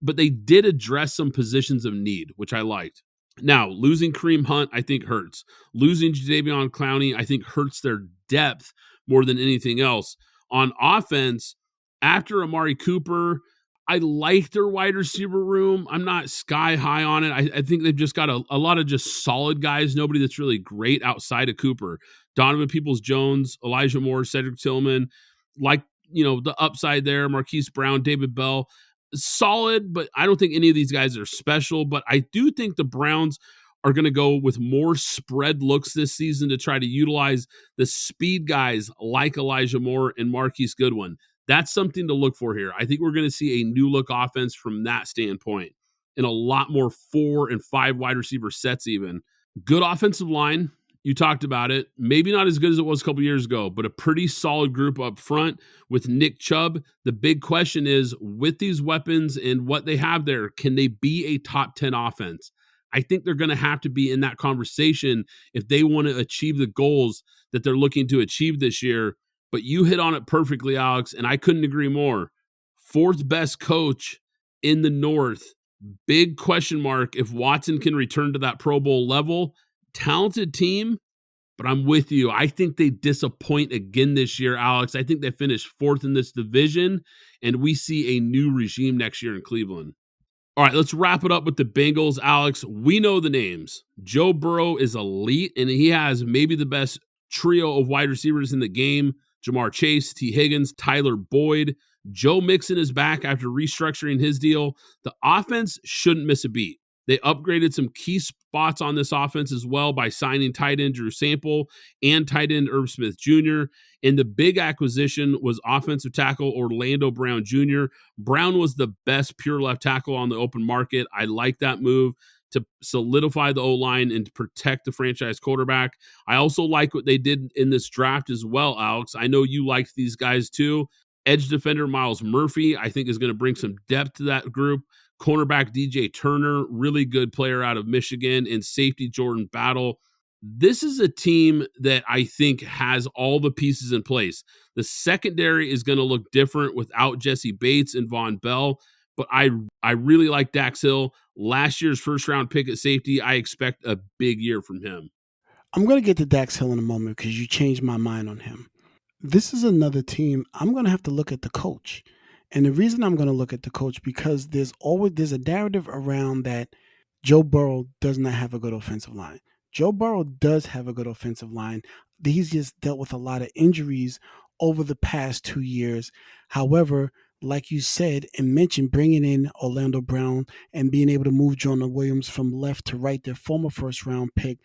but they did address some positions of need, which I liked. Now, losing Kareem Hunt, I think hurts. Losing Jadeveon Clowney, I think hurts their depth more than anything else. On offense, after Amari Cooper, I like their wide receiver room. I'm not sky high on it. I think they've just got a lot of just solid guys. Nobody that's really great outside of Cooper. Donovan Peoples-Jones, Elijah Moore, Cedric Tillman, the upside there, Marquise Brown, David Bell. Solid, but I don't think any of these guys are special. But I do think the Browns are going to go with more spread looks this season to try to utilize the speed guys like Elijah Moore and Marquise Goodwin. That's something to look for here. I think we're going to see a new look offense from that standpoint and a lot more 4 and 5 wide receiver sets even. Good offensive line. You talked about it. Maybe not as good as it was a couple years ago, but a pretty solid group up front with Nick Chubb. The big question is, with these weapons and what they have there, can they be a top 10 offense? I think they're going to have to be in that conversation if they want to achieve the goals that they're looking to achieve this year. But you hit on it perfectly, Alex, and I couldn't agree more. 4th best coach in the North. Big question mark if Watson can return to that Pro Bowl level. Talented team, but I'm with you. I think they disappoint again this year, Alex. I think they finish 4th in this division, and we see a new regime next year in Cleveland. All right, let's wrap it up with the Bengals, Alex. We know the names. Joe Burrow is elite, and he has maybe the best trio of wide receivers in the game. Jamar Chase, T. Higgins, Tyler Boyd. Joe Mixon is back after restructuring his deal. The offense shouldn't miss a beat. They upgraded some key spots on this offense as well by signing tight end Drew Sample and tight end Irv Smith Jr. And the big acquisition was offensive tackle Orlando Brown Jr. Brown was the best pure left tackle on the open market. I like that move to solidify the O-line and to protect the franchise quarterback. I also like what they did in this draft as well, Alex. I know you liked these guys too. Edge defender Miles Murphy, I think, is going to bring some depth to that group. Cornerback DJ Turner, really good player out of Michigan, and safety Jordan Battle. This is a team that I think has all the pieces in place. The secondary is going to look different without Jesse Bates and Von Bell, but I really like Dax Hill. Last year's first-round pick at safety, I expect a big year from him. I'm going to get to Dax Hill in a moment because you changed my mind on him. This is another team. I'm going to have to look at the coach. And the reason I'm going to look at the coach because there's a narrative around that Joe Burrow does not have a good offensive line. Joe Burrow does have a good offensive line. He's just dealt with a lot of injuries over the past 2 years. However, like you said and mentioned, bringing in Orlando Brown and being able to move Jonah Williams from left to right, their former first round pick,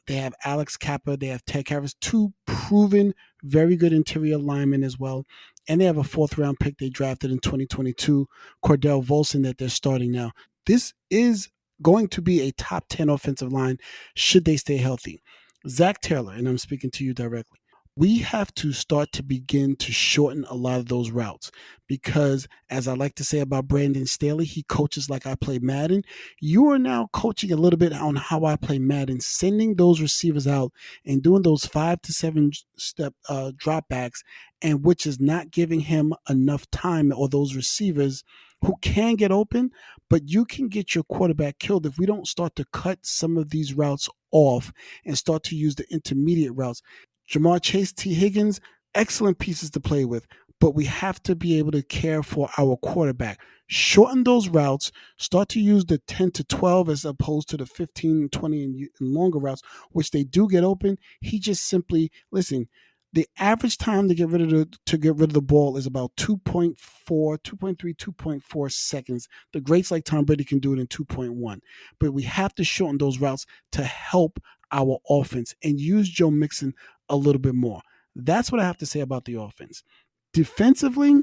they have Alex Kappa. They have Ted Karras, two proven, very good interior linemen as well. And they have a fourth round pick they drafted in 2022, Cordell Volson, that they're starting now. This is going to be a top 10 offensive line should they stay healthy. Zach Taylor, and I'm speaking to you directly. We have to start to begin to shorten a lot of those routes because, as I like to say about Brandon Staley, he coaches like I play Madden. You are now coaching a little bit on how I play Madden, sending those receivers out and doing those 5 to 7 step dropbacks, and which is not giving him enough time or those receivers who can get open, but you can get your quarterback killed if we don't start to cut some of these routes off and start to use the intermediate routes. Jamar Chase, T. Higgins, excellent pieces to play with, but we have to be able to care for our quarterback. Shorten those routes, start to use the 10 to 12 as opposed to the 15, 20 and longer routes, which they do get open. He just simply, listen, the average time to get rid of the ball is about 2.4, 2.3, 2.4 seconds. The greats like Tom Brady can do it in 2.1. But we have to shorten those routes to help our offense and use Joe Mixon a little bit more. That's what I have to say about the offense. Defensively,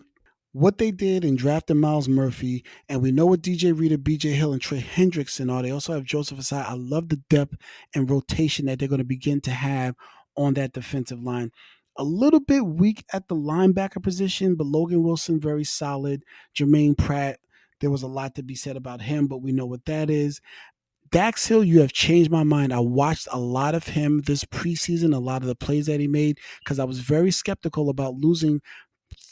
what they did in drafting Miles Murphy, and we know what DJ Reader, BJ Hill, and Trey Hendrickson are. They also have Joseph Asai. I love the depth and rotation that they're going to begin to have on that defensive line. A little bit weak at the linebacker position, but Logan Wilson, very solid. Jermaine Pratt, there was a lot to be said about him, but we know what that is. Dax Hill, you have changed my mind. I watched a lot of him this preseason, a lot of the plays that he made, because I was very skeptical about losing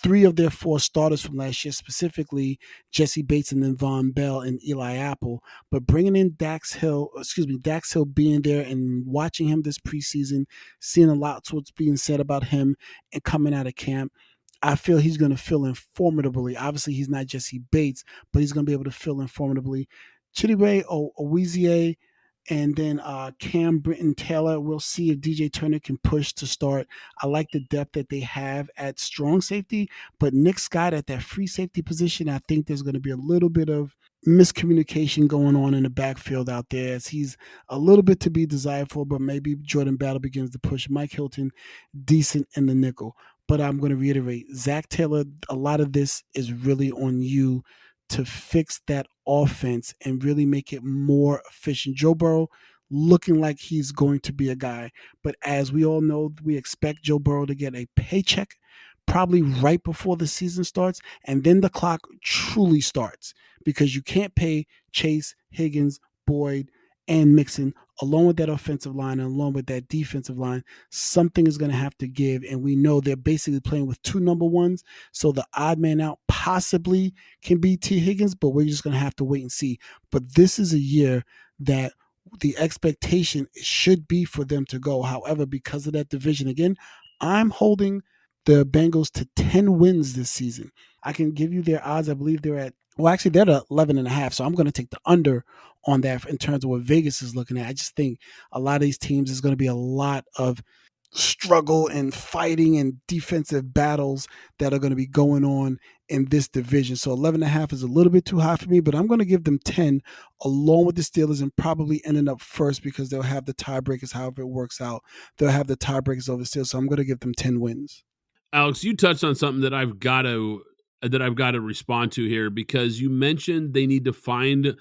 3 of their 4 starters from last year, specifically Jesse Bates and then Von Bell and Eli Apple. But bringing in Dax Hill being there and watching him this preseason, seeing a lot of what's being said about him and coming out of camp, I feel he's going to fill in formidably. Obviously, he's not Jesse Bates, but he's going to be able to fill in formidably. Chidibwe Owizie and then Cam Britton Taylor. We'll see if DJ Turner can push to start. I like the depth that they have at strong safety, but Nick Scott at that free safety position, I think there's going to be a little bit of miscommunication going on in the backfield out there as he's a little bit to be desired for, but maybe Jordan Battle begins to push Mike Hilton decent in the nickel. But I'm going to reiterate, Zach Taylor, a lot of this is really on you to fix that offense and really make it more efficient. Joe Burrow looking like he's going to be a guy, but as we all know, we expect Joe Burrow to get a paycheck probably right before the season starts, and then the clock truly starts because you can't pay Chase, Higgins, Boyd, and Mixon along with that offensive line and along with that defensive line. Something is going to have to give, and we know they're basically playing with 2 number ones, so the odd man out possibly can be T. Higgins, but we're just going to have to wait and see. But this is a year that the expectation should be for them to go. However, because of that division, again, I'm holding the Bengals to 10 wins this season. I can give you their odds. I believe they're at, well, actually, they're at 11.5. So I'm going to take the under on that in terms of what Vegas is looking at. I just think a lot of these teams is going to be a lot of struggle and fighting and defensive battles that are going to be going on in this division. So 11.5 is a little bit too high for me, but I'm going to give them 10 along with the Steelers and probably ending up first because they'll have the tiebreakers. However it works out, they'll have the tiebreakers over the Steelers. So I'm going to give them 10 wins. Alex, you touched on something that I've got to respond to here because you mentioned they need to find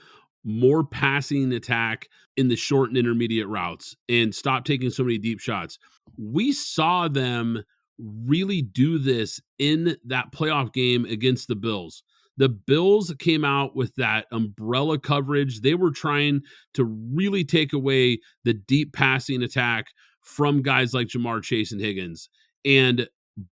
more passing attack in the short and intermediate routes and stop taking so many deep shots. We saw them really do this in that playoff game against the Bills. The Bills came out with that umbrella coverage. They were trying to really take away the deep passing attack from guys like Jamar Chase and Higgins. And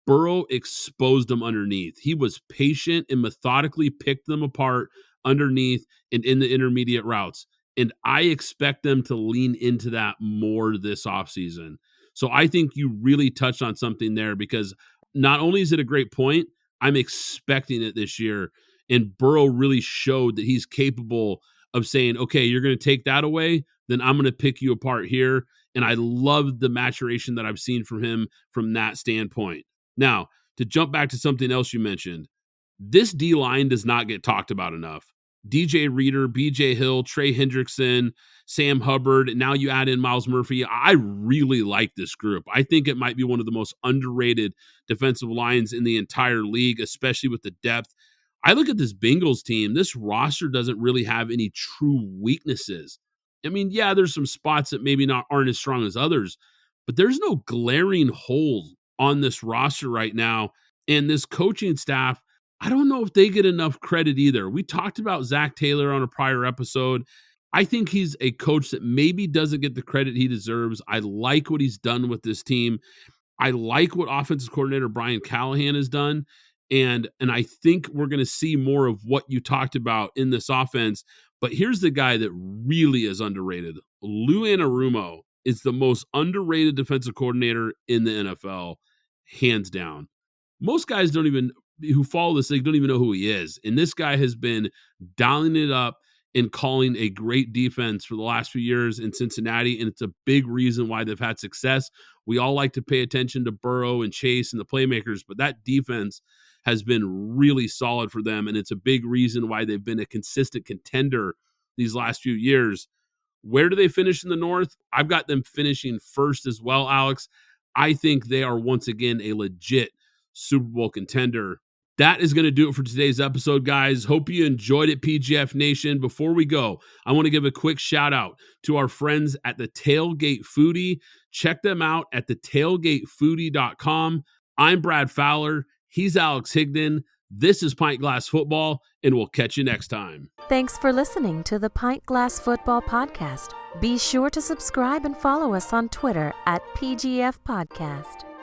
Burrow exposed them underneath. He was patient and methodically picked them apart underneath and in the intermediate routes. And I expect them to lean into that more this offseason. So I think you really touched on something there, because not only is it a great point, I'm expecting it this year. And Burrow really showed that he's capable of saying, okay, you're going to take that away, then I'm going to pick you apart here. And I love the maturation that I've seen from him from that standpoint. Now, to jump back to something else you mentioned, this D-line does not get talked about enough. DJ Reader, BJ Hill, Trey Hendrickson, Sam Hubbard, and now you add in Miles Murphy. I really like this group. I think it might be one of the most underrated defensive lines in the entire league, especially with the depth. I look at this Bengals team. This roster doesn't really have any true weaknesses. I mean, yeah, there's some spots that maybe aren't as strong as others, but there's no glaring holes on this roster right now. And this coaching staff, I don't know if they get enough credit either. We talked about Zach Taylor on a prior episode. I think he's a coach that maybe doesn't get the credit he deserves. I like what he's done with this team. I like what offensive coordinator Brian Callahan has done. And I think we're going to see more of what you talked about in this offense. But here's the guy that really is underrated. Lou Anarumo is the most underrated defensive coordinator in the NFL, hands down. Most guys who follow this league don't even know who he is. And this guy has been dialing it up and calling a great defense for the last few years in Cincinnati. And it's a big reason why they've had success. We all like to pay attention to Burrow and Chase and the playmakers, but that defense has been really solid for them. And it's a big reason why they've been a consistent contender these last few years. Where do they finish in the North? I've got them finishing first as well, Alex. I think they are once again a legit Super Bowl contender. That is going to do it for today's episode, guys. Hope you enjoyed it, PGF Nation. Before we go, I want to give a quick shout out to our friends at the Tailgate Foodie. Check them out at thetailgatefoodie.com. I'm Brad Fowler. He's Alex Higdon. This is Pint Glass Football, and we'll catch you next time. Thanks for listening to the Pint Glass Football Podcast. Be sure to subscribe and follow us on Twitter at PGF Podcast.